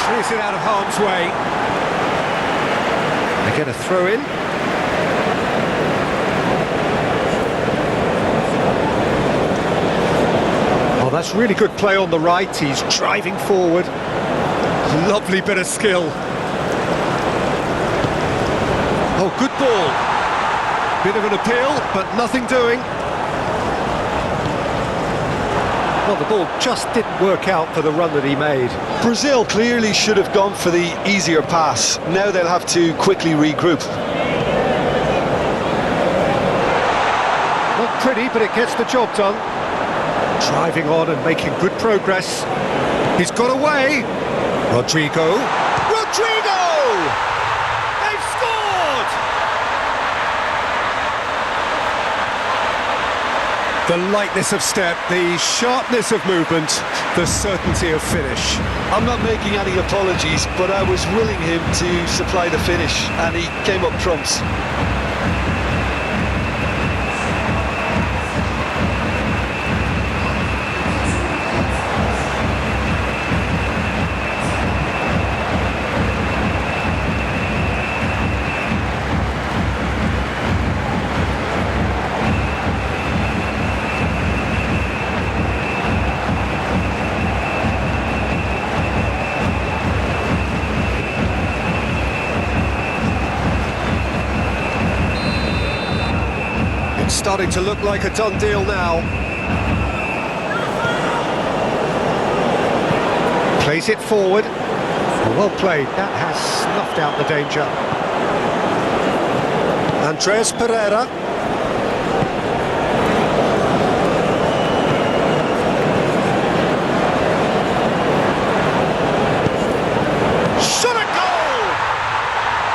Clears it out of harm's way. They get a throw in. That's really good play on the right. He's driving forward. Lovely bit of skill. Oh, good ball. Bit of an appeal, but nothing doing. Well, the ball just didn't work out for the run that he made. Brazil clearly should have gone for the easier pass. Now they'll have to quickly regroup. Not pretty, but it gets the job done. Driving on and making good progress. He's got away. Rodrigo. They've scored! The lightness of step, the sharpness of movement, the certainty of finish. I'm not making any apologies, but I was willing him to supply the finish, and he came up trumps. It's starting to look like a done deal now. Plays it forward. Well played. That has snuffed out the danger. Andres Pereira. Shot a goal!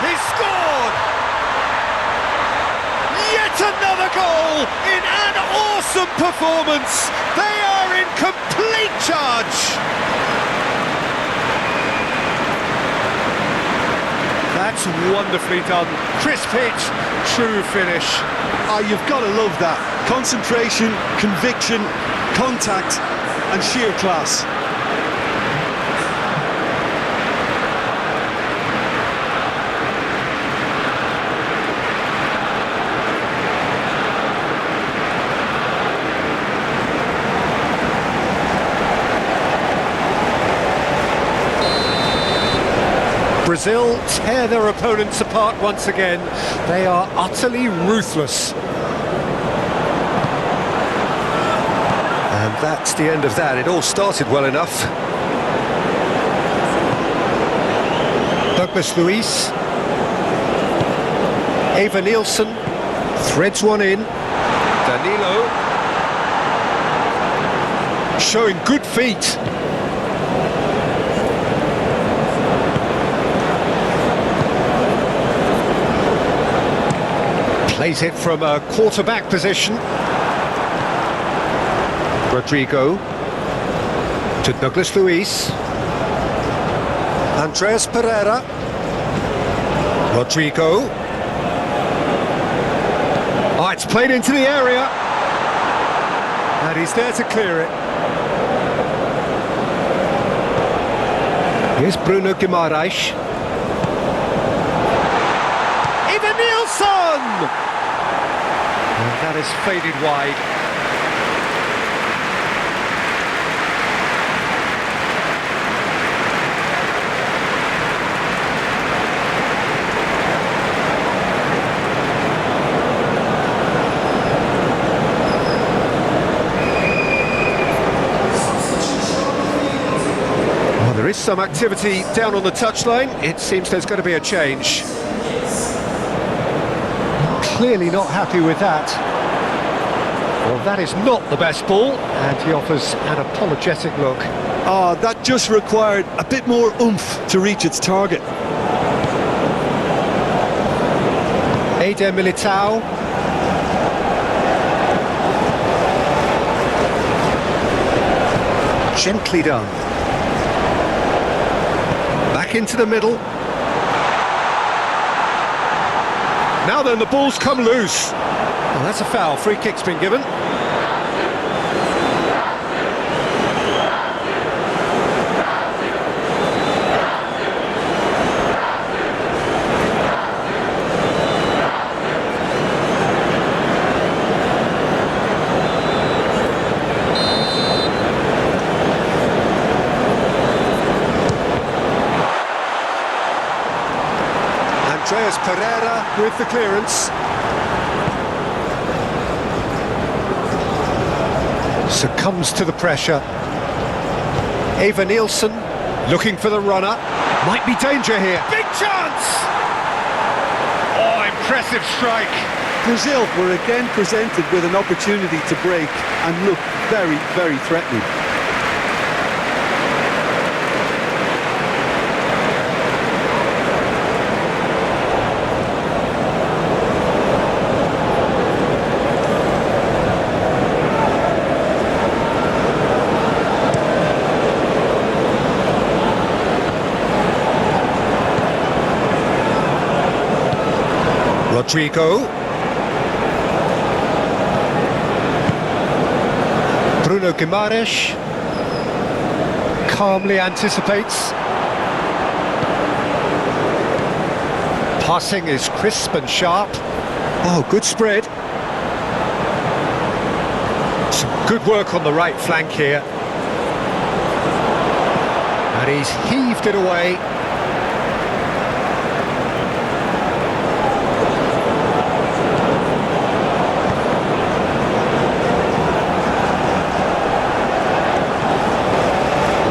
He scored! Yet another goal in an awesome performance. They are in complete charge. That's wonderfully done. Crisp hit, true finish. Ah, you've got to love that. Concentration, conviction, contact, and sheer class. Brazil tear their opponents apart once again. They are utterly ruthless. And that's the end of that. It all started well enough. Douglas Luiz. Eva Nielsen threads one in. Danilo. Showing good feet. Plays it from a quarterback position. Rodrigo to Douglas Luiz. Andres Pereira. Rodrigo. Oh, it's played into the area. And he's there to clear it. Here's Bruno Guimaraes. Eva Nielsen! And that is faded wide. Well, there is some activity down on the touchline. It seems there's going to be a change. Clearly not happy with that. Well, that is not the best ball, and he offers an apologetic look. Ah, that just required a bit more oomph to reach its target. Eder Militao. Gently done. Back into the middle. Now then, the ball's come loose. Well, that's a foul. Free kick's been given. Andres Pereira with the clearance. succumbs to the pressure. Eva Nielsen looking for the runner. Might be danger here. Big chance! Oh, impressive strike. Brazil were again presented with an opportunity to break and look very, very threatening. Rodrigo. Bruno Guimaraes calmly anticipates. Passing is crisp and sharp. Oh, good spread. Some good work on the right flank here. And he's heaved it away.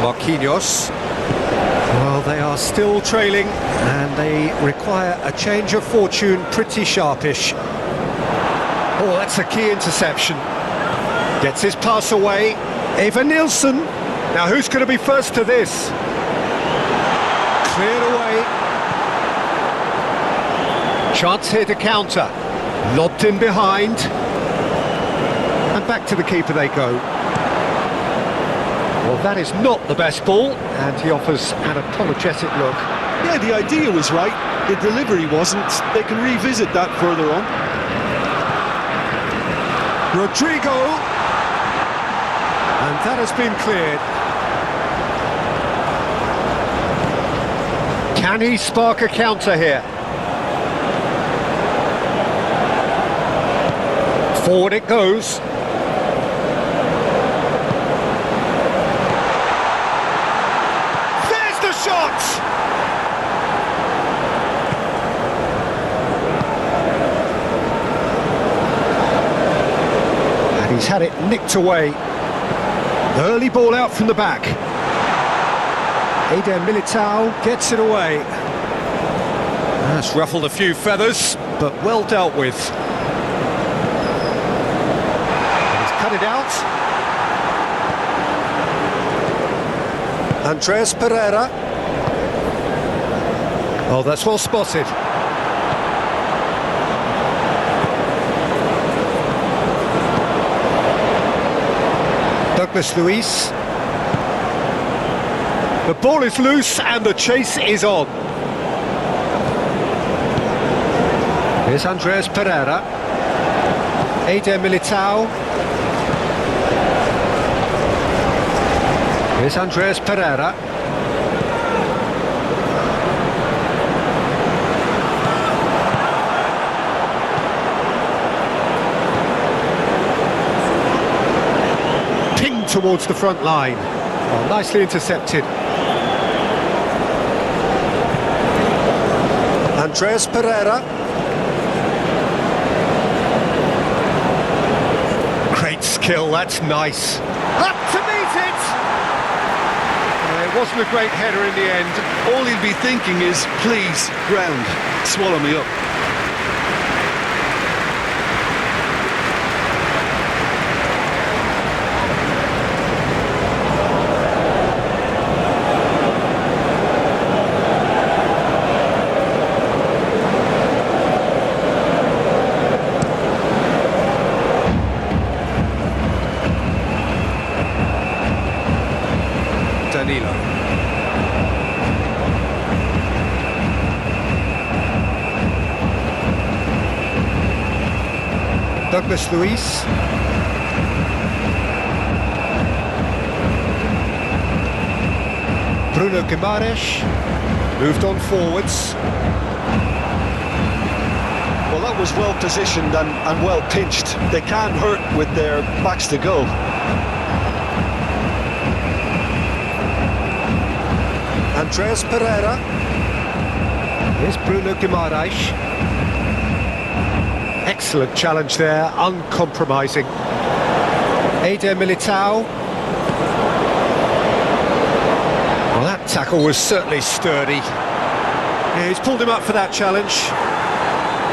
Marquinhos. Well, they are still trailing and they require a change of fortune pretty sharpish. Oh, that's a key interception. Gets his pass away. Eva Nielsen. Now who's going to be first to this? Cleared away. Chance here to counter. Lobbed in behind. And back to the keeper they go. Well, that is not the best ball, and he offers an apologetic look. Yeah, the idea was right, the delivery wasn't. They can revisit that further on. Rodrigo! And that has been cleared. Can he spark a counter here? Forward it goes. Shot! And he's had it nicked away. Early ball out from the back. Eder Militao gets it away. That's ruffled a few feathers, but well dealt with. And he's cut it out. Andres Pereira. Oh, that's well spotted. Douglas Luiz. The ball is loose and the chase is on. Here's Andres Pereira. Eder Militao. Here's Andres Pereira. Pinged towards the front line. Oh, nicely intercepted. Andres Pereira. Great skill, that's nice. Up to meet it! It wasn't a great header in the end. All he'll be thinking is, please, ground, swallow me up. Danilo. Douglas Luiz. Bruno Guimaraes moved on forwards. Well, that was well positioned and well pinched. They can't hurt with their backs to goal. Andres Pereira. Here's Bruno Guimaraes. Excellent challenge there, uncompromising. Militao. Well, that tackle was certainly sturdy. Yeah, he's pulled him up for that challenge.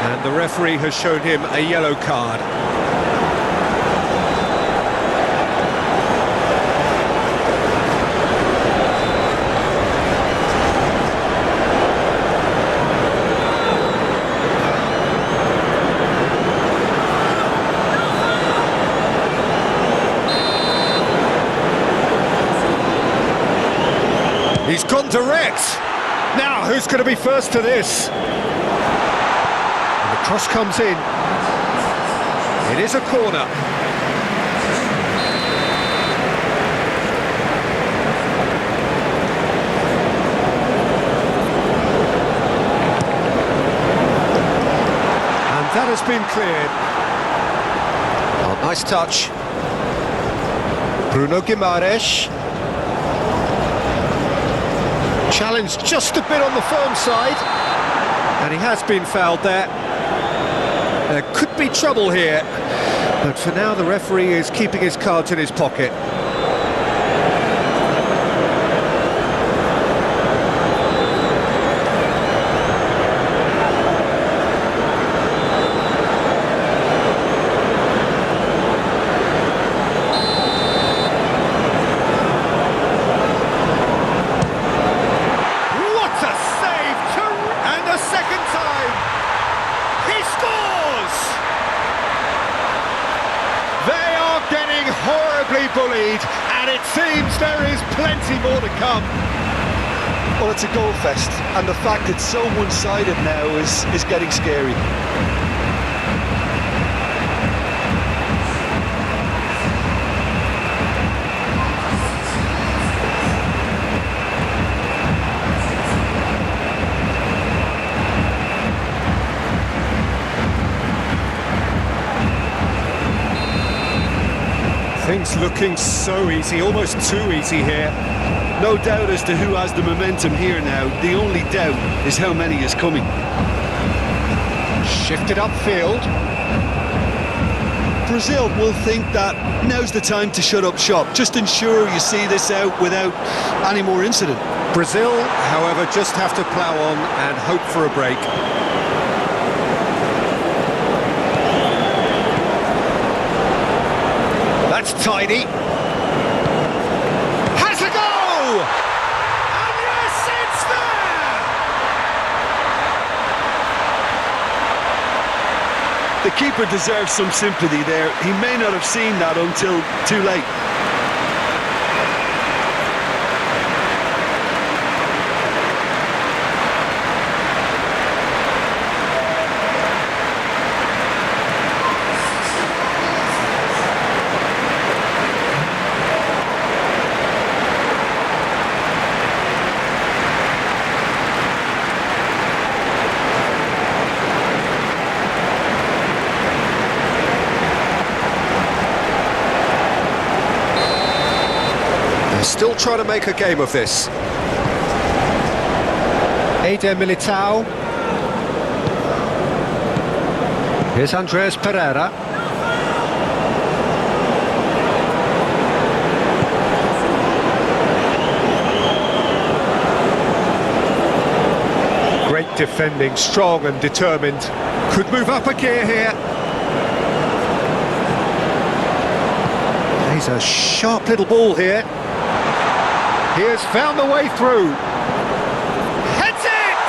And the referee has shown him a yellow card. He's gone direct. Now, who's going to be first to this? And the cross comes in. It is a corner. And that has been cleared. Oh, nice touch. Bruno Guimaraes. Challenged just a bit on the firm side, and he has been fouled there. There could be trouble here, but for now the referee is keeping his cards in his pocket. Horribly bullied, and it seems there is plenty more to come. Well, it's a goal fest, and the fact it's so one-sided now is getting scary. Things looking so easy, almost too easy here. No doubt as to who has the momentum here now. The only doubt is how many is coming. Shifted upfield. Brazil will think that now's the time to shut up shop. Just ensure you see this out without any more incident. Brazil, however, just have to plough on and hope for a break. That's tidy. Has a go! And yes, it's The there! keeper deserves some sympathy there. He may not have seen that until too late. Still trying to make a game of this. Militao. Here's Andreas Pereira. Great defending, strong and determined. Could move up a gear here. He's a sharp little ball here. He has found the way through. Heads it!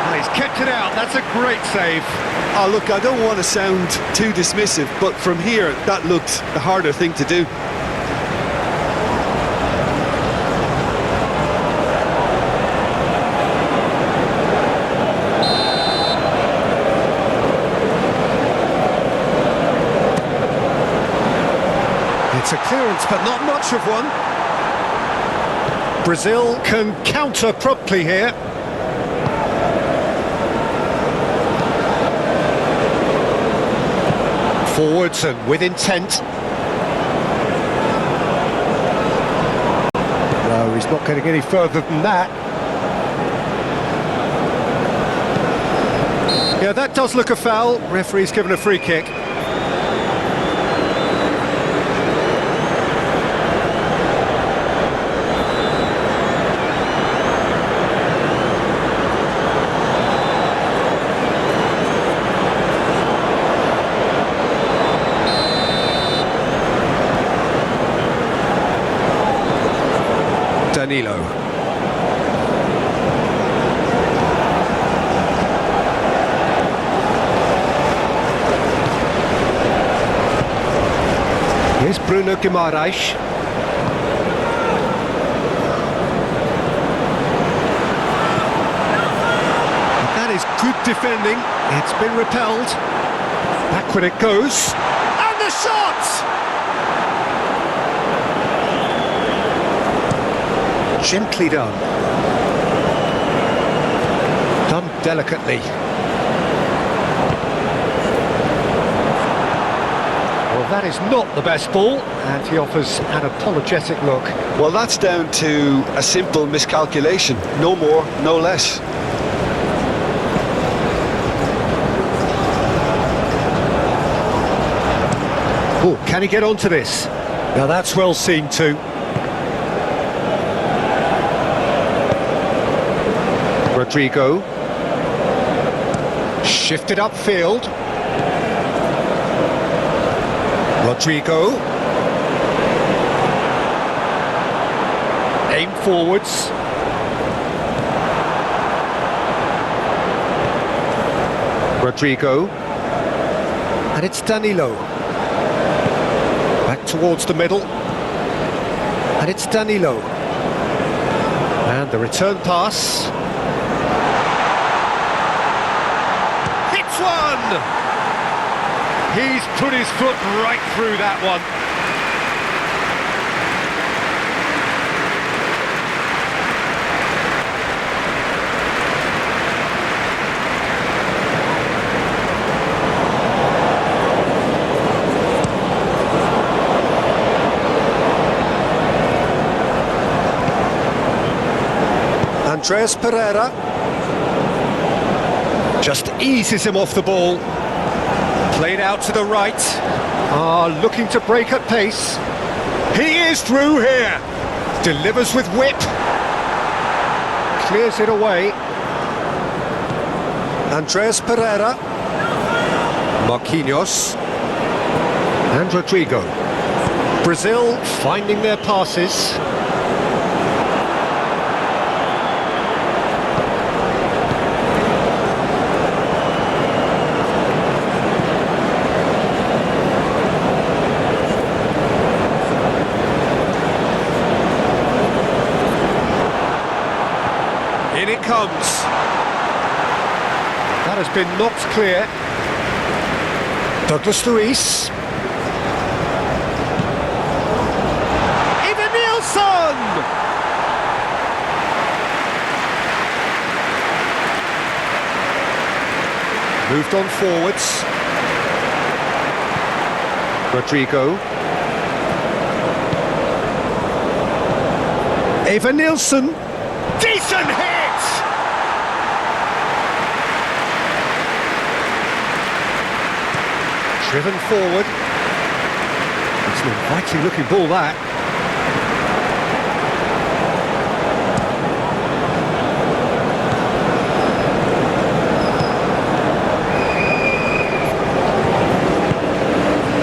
Oh, he's kept it out. That's a great save. Oh, look, I don't want to sound too dismissive, but from here, that looked the harder thing to do. It's a clearance, but not much of one. Brazil can counter promptly here. Forwards and with intent. No, he's not getting any further than that. Yeah, that does look a foul. Referee's given a free kick. Danilo. Here's Bruno Guimaraes. That is good defending. It's been repelled. Backward it goes. And the shot! Gently done. Done delicately. Well, that is not the best ball, and he offers an apologetic look. Well, that's down to a simple miscalculation. No more, no less. Oh, can he get onto this? Now that's well seen too. Rodrigo. Shifted upfield. Rodrigo. Aim forwards. Rodrigo. And it's Danilo. Back towards the middle. And it's Danilo. And the return pass. Hits one! He's put his foot right through that one. Andreas Pereira just eases him off the ball. Played out to the right. Looking to break at pace. He is through here. Delivers with whip. Clears it away. Andreas Pereira. Marquinhos. And Rodrigo. Brazil finding their passes. In it comes. That has been knocked clear. Douglas Luiz. Even Nielsen! Moved on forwards. Rodrigo. Even Nielsen. Decent hit! Driven forward. It's an inviting looking ball, that.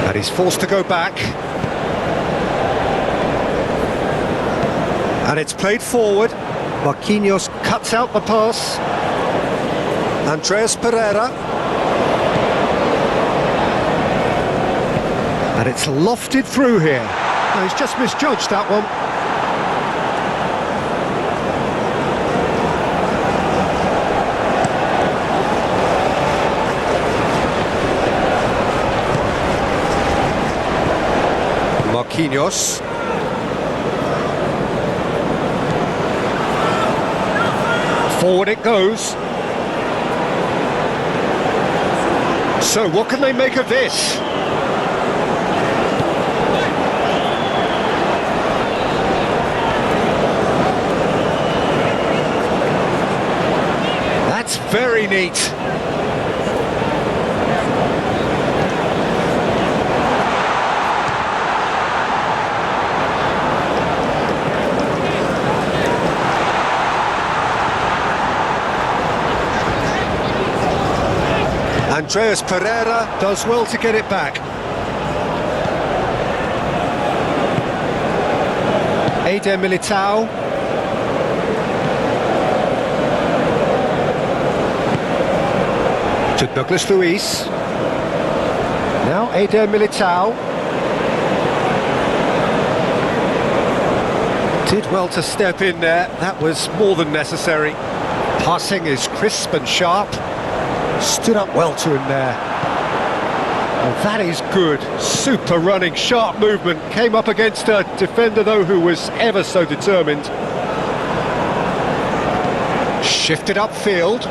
And he's forced to go back. And it's played forward. Marquinhos cuts out the pass. Andreas Pereira. And it's lofted through here. No, he's just misjudged that one. Marquinhos. Forward it goes. So what can they make of this? That's very neat. Andreas Pereira does well to get it back. Eder Militao. To Douglas Luiz. Now Eder Militao. Did well to step in there, that was more than necessary. Passing is crisp and sharp. Stood up well to him there. And that is good, super running, sharp movement. Came up against a defender though who was ever so determined. Shifted upfield.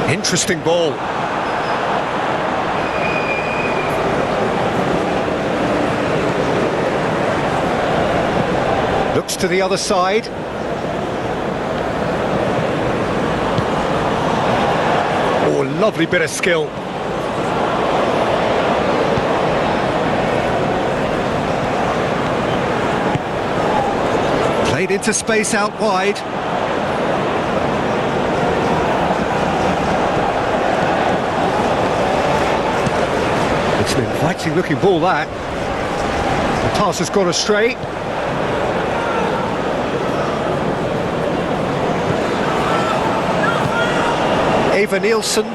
Interesting ball. Looks to the other side. Oh, lovely bit of skill. Played into space out wide. It's an inviting looking ball, that. The pass has gone astray. Eva Nielsen.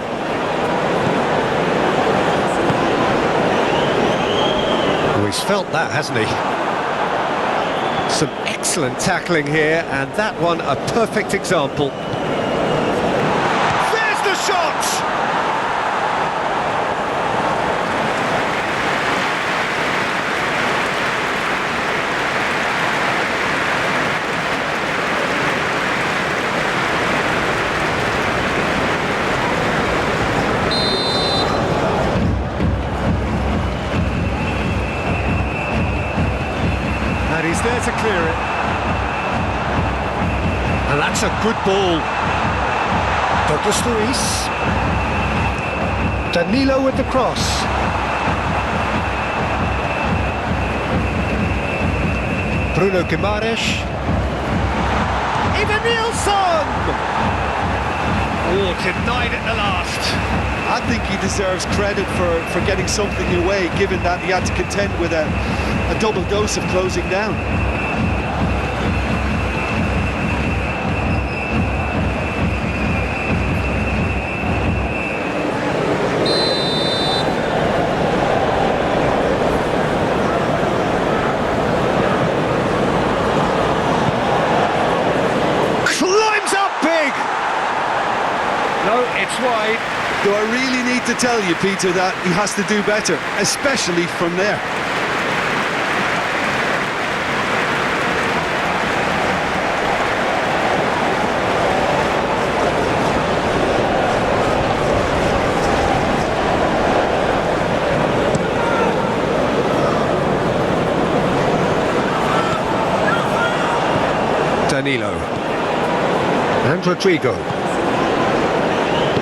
Oh, he's felt that, hasn't he? Some excellent tackling here, and that one a perfect example. There's the shot! He's there to clear it. And that's a good ball. Douglas Luiz. Danilo with the cross. Bruno Guimaraes. Eva Nielsen! Oh, denied at the last. I think he deserves credit for getting something away, given that he had to contend with a double dose of closing down. Climbs up big! No, it's wide. Do I really need to tell you, Peter, that he has to do better, especially from there? Danilo. And Rodrigo.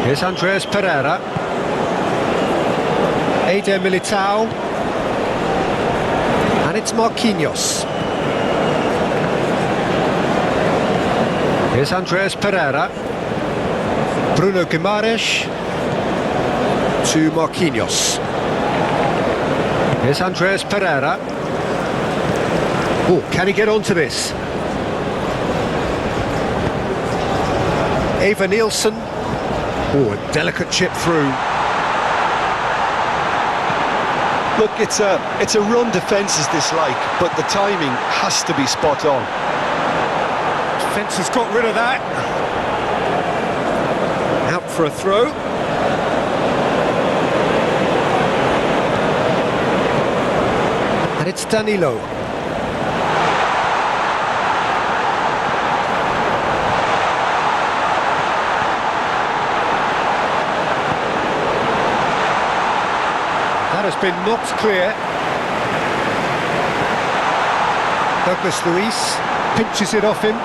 Here's Andreas Pereira. Eder Militao. And it's Marquinhos. Here's Andreas Pereira. Bruno Guimaraes to Marquinhos. Here's Andreas Pereira. Oh, can he get onto this? Eva Nielsen. Oh, a delicate chip through. Look, it's a run defence's dislike, but the timing has to be spot on. Defence has got rid of that. Out for a throw. And it's Danilo. That has been knocked clear. Douglas Luiz pinches it off him.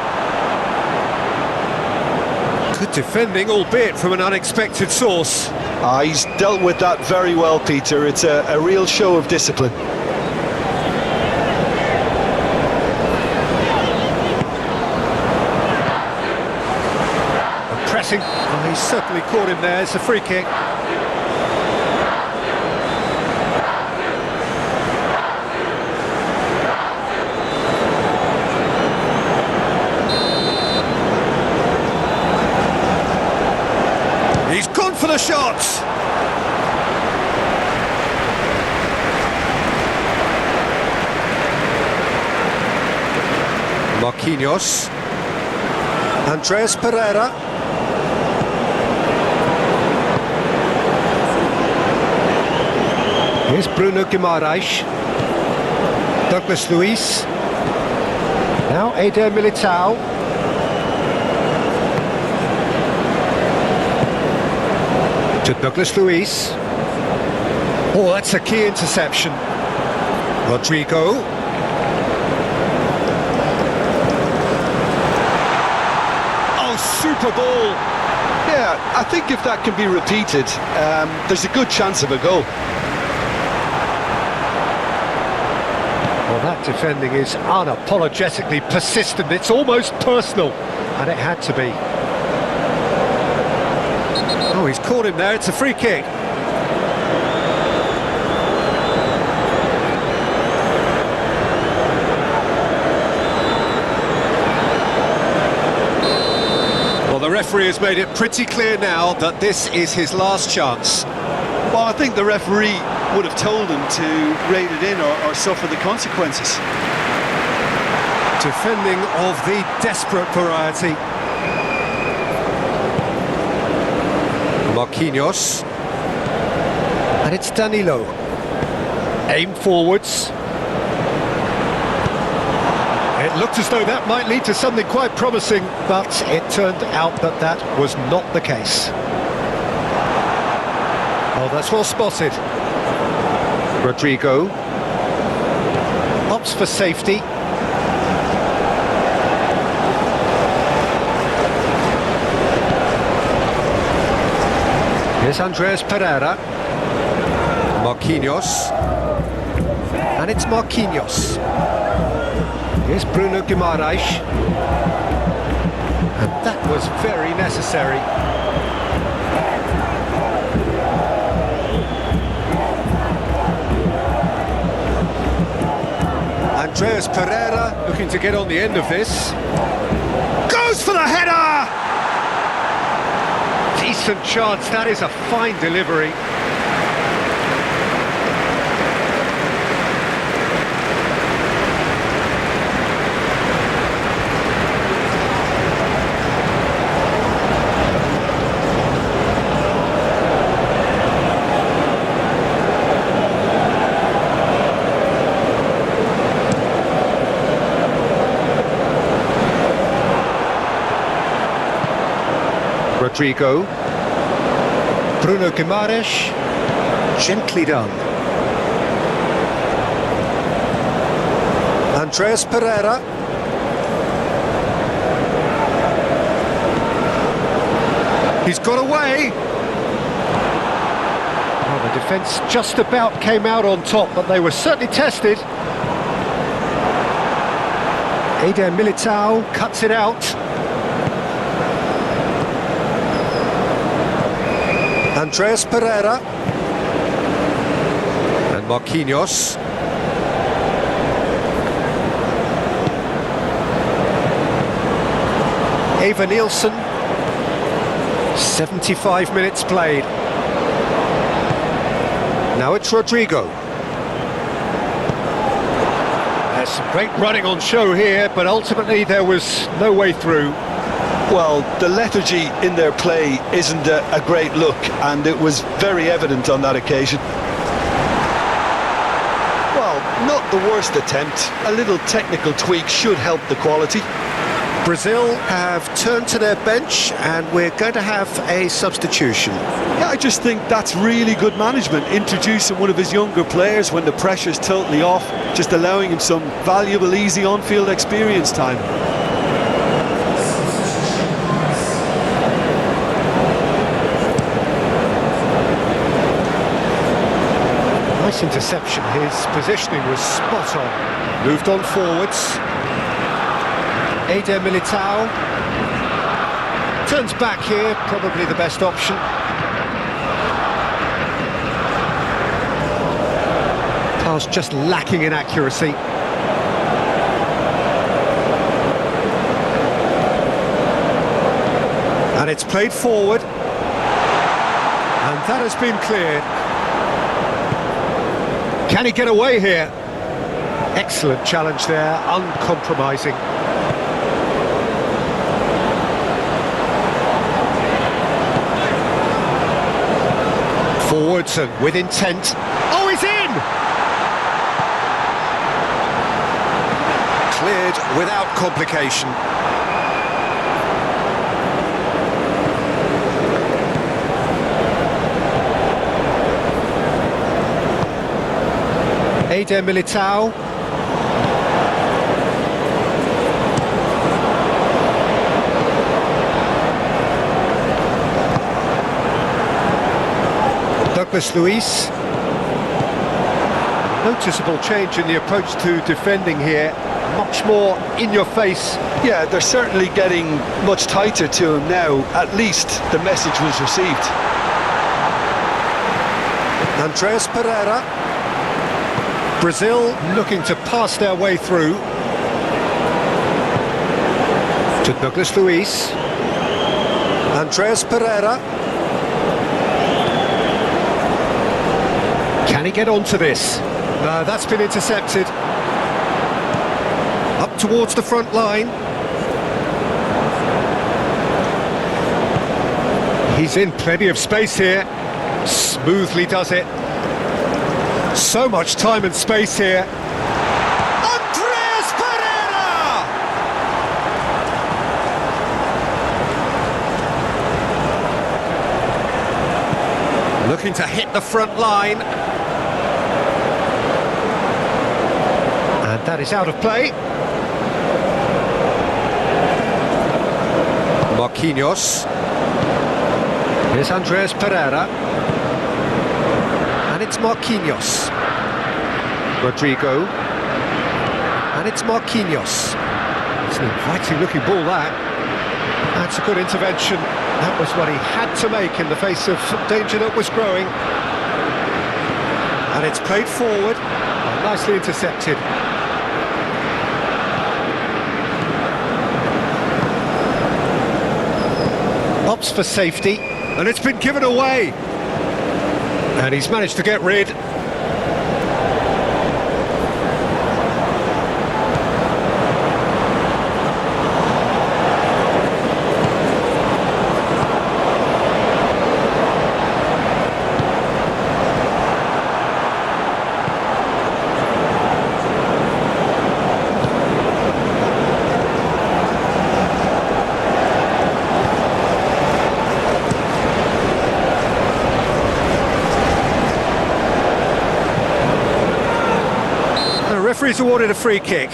Good defending, albeit from an unexpected source. He's dealt with that very well, Peter. It's a real show of discipline. Pressing. Oh, he's certainly caught him there. It's a free kick. Marquinhos. Andreas Pereira. Here's Bruno Guimaraes. Douglas Luiz. Now Eder Militao. To Douglas Luiz. Oh, that's a key interception. Rodrigo. Oh, super ball. Yeah, I think if that can be repeated, there's a good chance of a goal. Well, that defending is unapologetically persistent. It's almost personal, and it had to be. Oh, he's caught him there. It's a free kick. Well, the referee has made it pretty clear now that this is his last chance. Well, I think the referee would have told him to rate it in or suffer the consequences. Defending of the desperate variety. Marquinhos. And it's Danilo. Aim forwards. It looked as though that might lead to something quite promising, but it turned out that that was not the case. Oh, that's well spotted. Rodrigo opts for safety. Here's Andreas Pereira. Marquinhos. And it's Marquinhos. Here's Bruno Guimaraes. And that was very necessary. Andreas Pereira looking to get on the end of this. Goes for the header! Decent chance, that is a fine delivery. Rodrigo. Bruno Guimaraes. Gently done. Andreas Pereira. He's got away. Well, the defence just about came out on top, but they were certainly tested. Eder Militao cuts it out. Andreas Pereira and Marquinhos. Eva Nielsen. 75 minutes played. Now it's Rodrigo. There's some great running on show here, but ultimately there was no way through. Well, the lethargy in their play isn't a great look, and it was very evident on that occasion. Well, not the worst attempt. A little technical tweak should help the quality. Brazil have turned to their bench, and we're going to have a substitution. Yeah, I just think that's really good management, introducing one of his younger players when the pressure's totally off, just allowing him some valuable, easy on-field experience time. Nice interception, his positioning was spot on. Moved on forwards. Eder Militao. Turns back here, probably the best option. Pass just lacking in accuracy. And it's played forward. And that has been cleared. Can he get away here? Excellent challenge there, uncompromising. Forwards and with intent. Oh, he's in! Cleared without complication. Eder Militao. Douglas Luiz. Noticeable change in the approach to defending here. Much more in your face. Yeah, they're certainly getting much tighter to him now. At least the message was received. Andreas Pereira. Brazil looking to pass their way through. To Douglas Luiz. Andreas Pereira. Can he get onto this? No, that's been intercepted. Up towards the front line. He's in plenty of space here. Smoothly does it. So much time and space here. Andreas Pereira! Looking to hit the front line. And that is out of play. Marquinhos. Here's Andreas Pereira. And it's Marquinhos. Rodrigo. And it's Marquinhos. It's an inviting looking ball, that. That's a good intervention. That was what he had to make in the face of danger that was growing. And it's played forward. Nicely intercepted. Opts for safety, and it's been given away. And he's managed to get rid. Referee's awarded a free kick.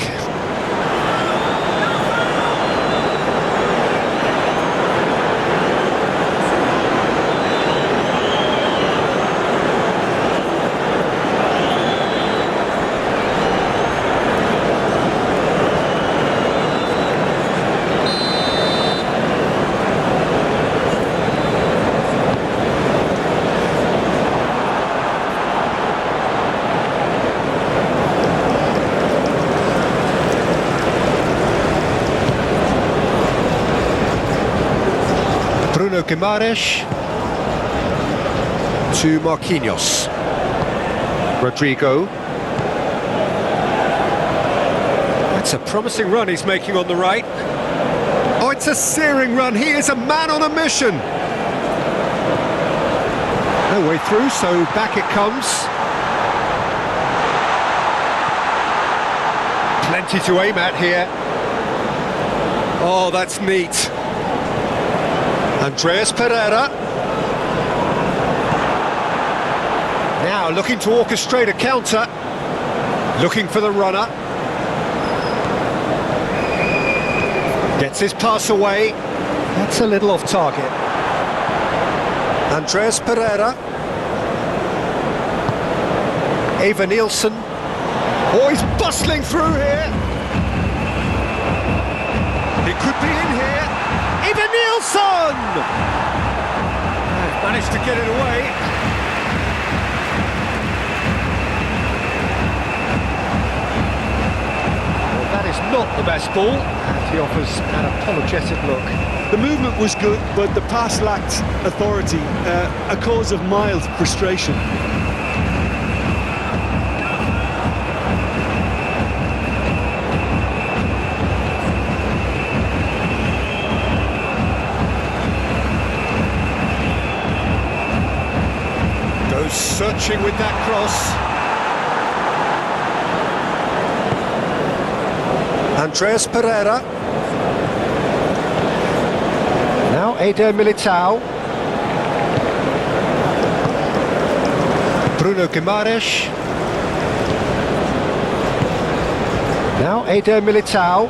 Bruno Guimaraes to Marquinhos. Rodrigo. That's a promising run he's making on the right. Oh, it's a searing run. He is a man on a mission. No way through, so back it comes. Plenty to aim at here. Oh, that's neat. Andreas Pereira. Now looking to orchestrate a counter. Looking for the runner. Gets his pass away. That's a little off target. Andreas Pereira. Eva Nielsen. Oh, he's bustling through here. He could be in here. Eva Nielsen! Managed to get it away. Well, that is not the best ball, and he offers an apologetic look. The movement was good, but the pass lacked authority, a cause of mild frustration. launching with that cross. Andreas Pereira. Now Eder Militao. Bruno Guimaraes. Now Eder Militao.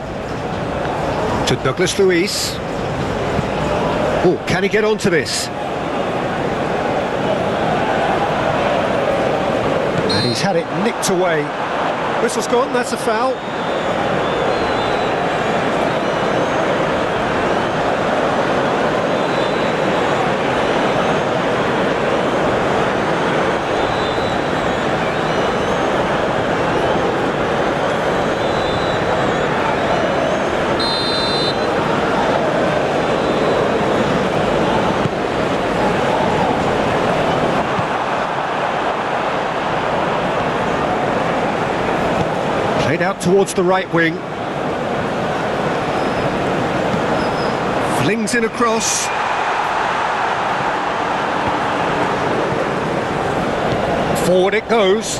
To Douglas Luiz. Oh, can he get onto this? And he's had it nicked away. Whistle's gone, that's a foul. Played out towards the right wing. Flings in across. Forward it goes.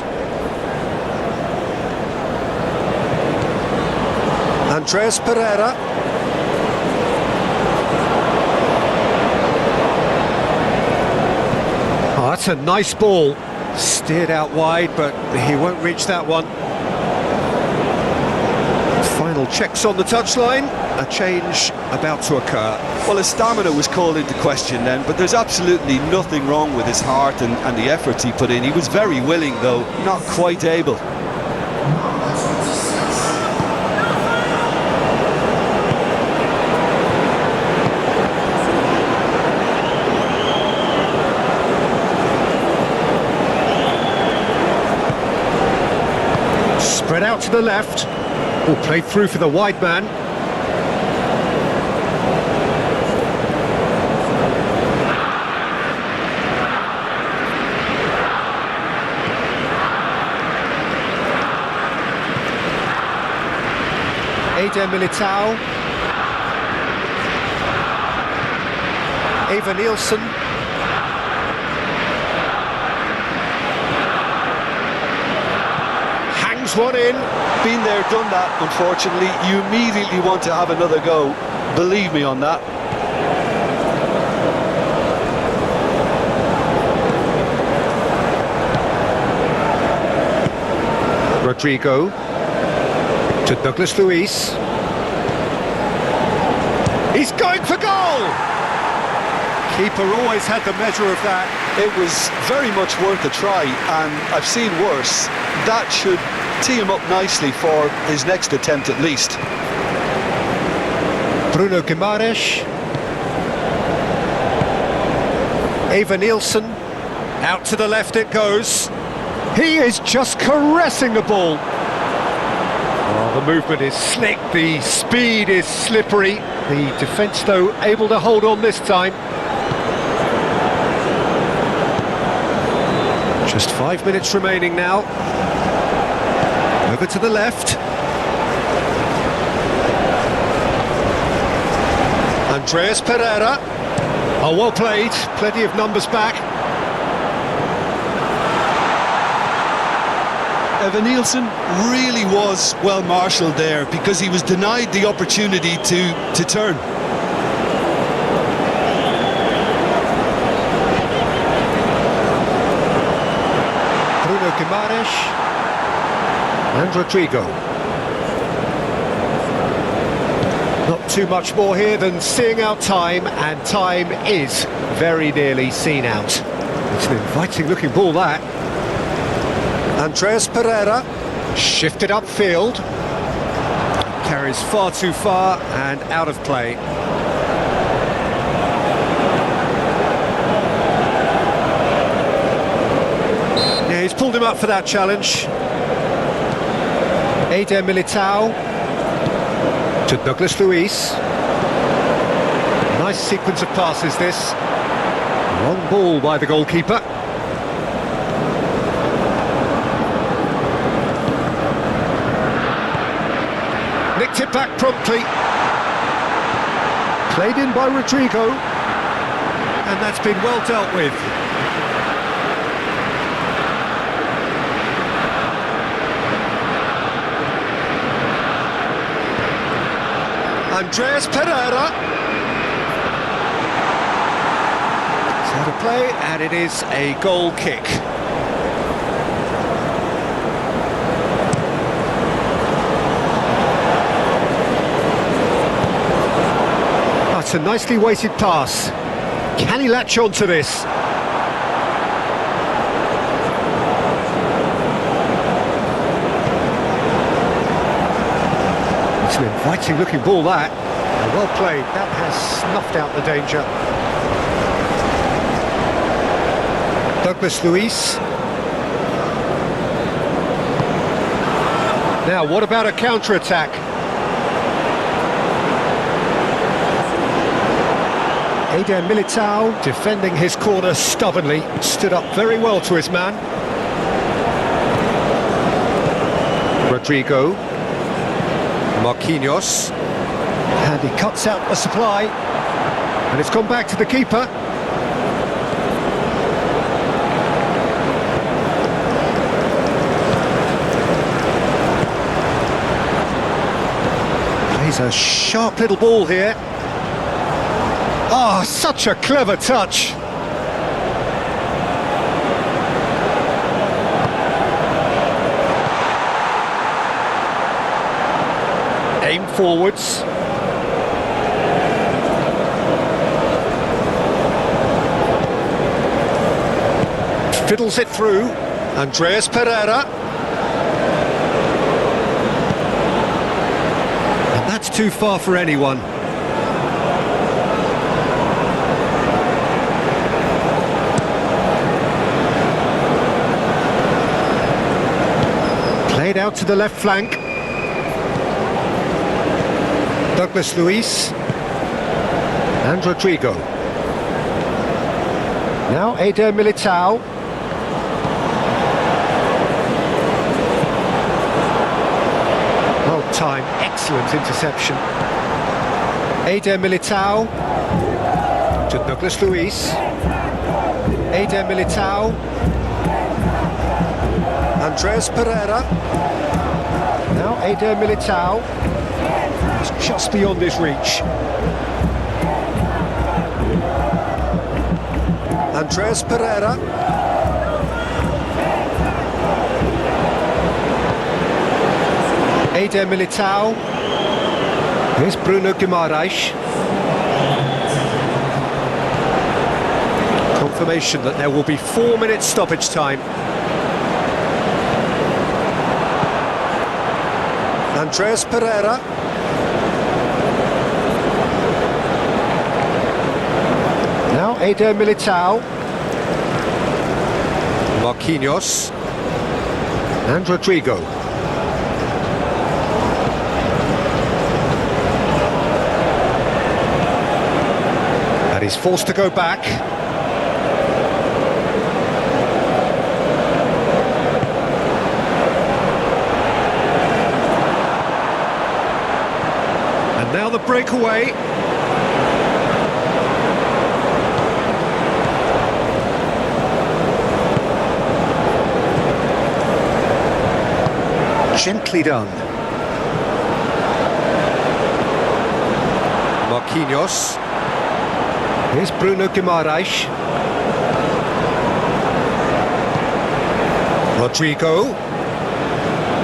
Andreas Pereira. Oh, that's a nice ball. Steered out wide, but he won't reach that one. Final checks on the touchline, a change about to occur. Well, his stamina was called into question then, but there's absolutely nothing wrong with his heart and the efforts he put in. He was very willing, though, not quite able. Spread out to the left. Oh, played through for the wide man. Eder Militao. Eva Nielsen. Hangs one in. Been there, done that, unfortunately. You immediately want to have another go. Believe me on that. Rodrigo. To Douglas Luiz. He's going for goal! Keeper always had the measure of that. It was very much worth a try, and I've seen worse. That should tee him up nicely for his next attempt at least. Bruno Guimaraes. Eva Nielsen. Out to the left it goes. He is just caressing the ball. Oh, the movement is slick, the speed is slippery. The defence, though, able to hold on this time. Just 5 minutes remaining now. Over to the left. Andreas Pereira. Oh, well played. Plenty of numbers back. Evan Nielsen really was well marshalled there because he was denied the opportunity to turn. Bruno Guimaraes and Rodrigo. Not too much more here than seeing out time, and time is very nearly seen out. It's an inviting looking ball, that. Andreas Pereira, shifted upfield, carries far too far and out of play. Yeah, he's pulled him up for that challenge. Eder Militao to Douglas Luiz. Nice sequence of passes this. Long ball by the goalkeeper. Nicked it back promptly. Played in by Rodrigo. And that's been well dealt with. Andreas Pereira. It's out of play, and it is a goal kick. That's a nicely weighted pass. Can he latch on to this? It's an inviting looking ball, that. Well played, that has snuffed out the danger. Douglas Luiz. Now, what about a counter-attack? Eder Militao defending his corner stubbornly, stood up very well to his man. Rodrigo. Marquinhos. And he cuts out the supply. And it's gone back to the keeper. Plays a sharp little ball here. Oh, such a clever touch. Aim forwards. Fiddles it through. Andreas Pereira. And that's too far for anyone. Played out to the left flank. Douglas Luiz and Rodrigo. Now Eder Militao. Well timed, excellent interception. Eder Militao to Douglas Luiz. Eder Militao. Andreas Pereira. Now Eder Militao. It's just beyond his reach. Andreas Pereira. Eder Militao. Here's Bruno Guimaraes. Confirmation that there will be 4 minutes stoppage time. Andreas Pereira. Now Eder Militao. Marquinhos. And Rodrigo. And he's forced to go back. And now the breakaway. Gently done. Marquinhos. Here's Bruno Guimaraes. Rodrigo.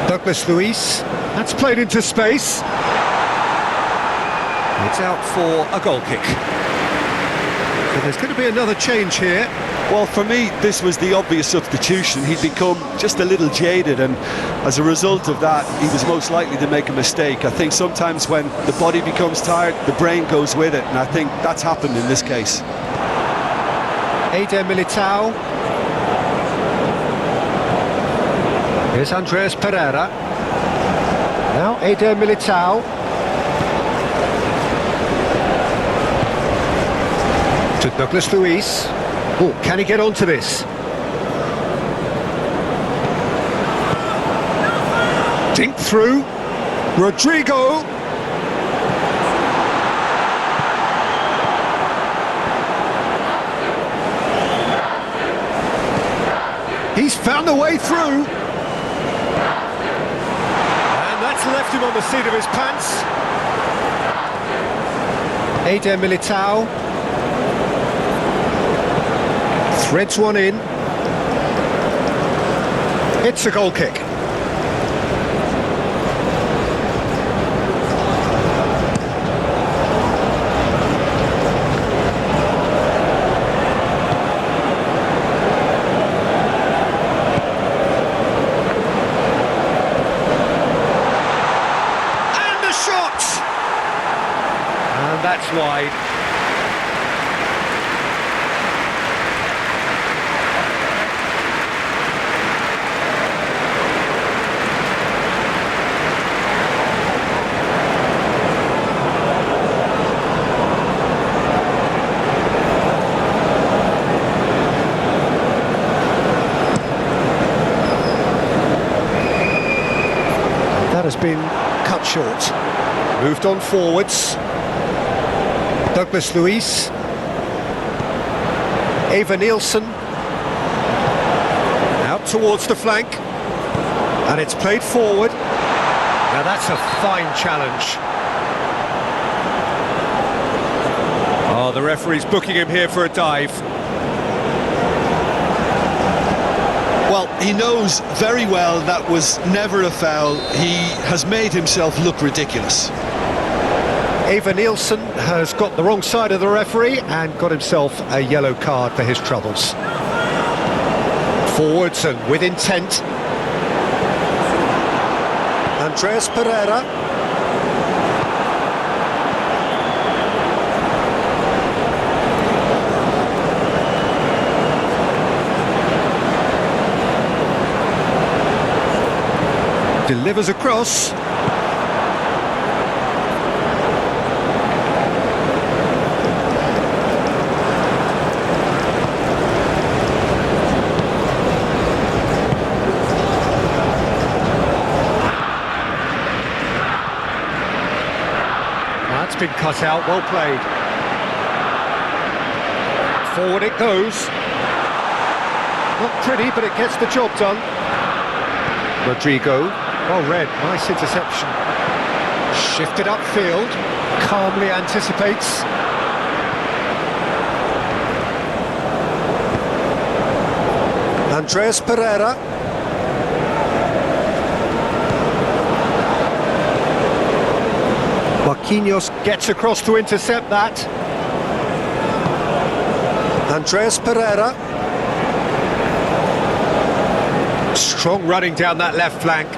Douglas Luiz. That's played into space. It's out for a goal kick. So there's going to be another change here. Well, for me, this was the obvious substitution. He'd become just a little jaded, and as a result of that, he was most likely to make a mistake. I think sometimes when the body becomes tired, the brain goes with it, and I think that's happened in this case. Eder Militao. Here's Andreas Pereira. Now Eder Militao. To Douglas Luiz. Oh, can he get onto this? Dink through. Rodrigo. He's found a way through. And that's left him on the seat of his pants. Eder Militao threads one in. It's a goal kick. And the shot! And that's wide. That has been cut short. Moved on forwards. Douglas Luiz. Eva Nielsen. Out towards the flank. And it's played forward. Now that's a fine challenge. Oh, the referee's booking him here for a dive. Well, he knows very well that was never a foul. He has made himself look ridiculous. Eva Nielsen has got the wrong side of the referee and got himself a yellow card for his troubles. Forwards and with intent. Andreas Pereira. Delivers across. That's been cut out, well played. Forward it goes. Not pretty, but it gets the job done. Rodrigo. Well read, nice interception. Shifted upfield, calmly anticipates. Andreas Pereira. Marquinhos gets across to intercept that. Andreas Pereira. Strong running down that left flank.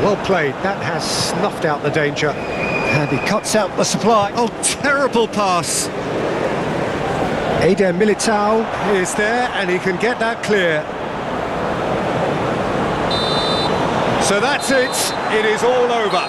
Well played, that has snuffed out the danger. And he cuts out the supply. Oh, terrible pass. Eder Militao is there and he can get that clear. So that's it, it is all over.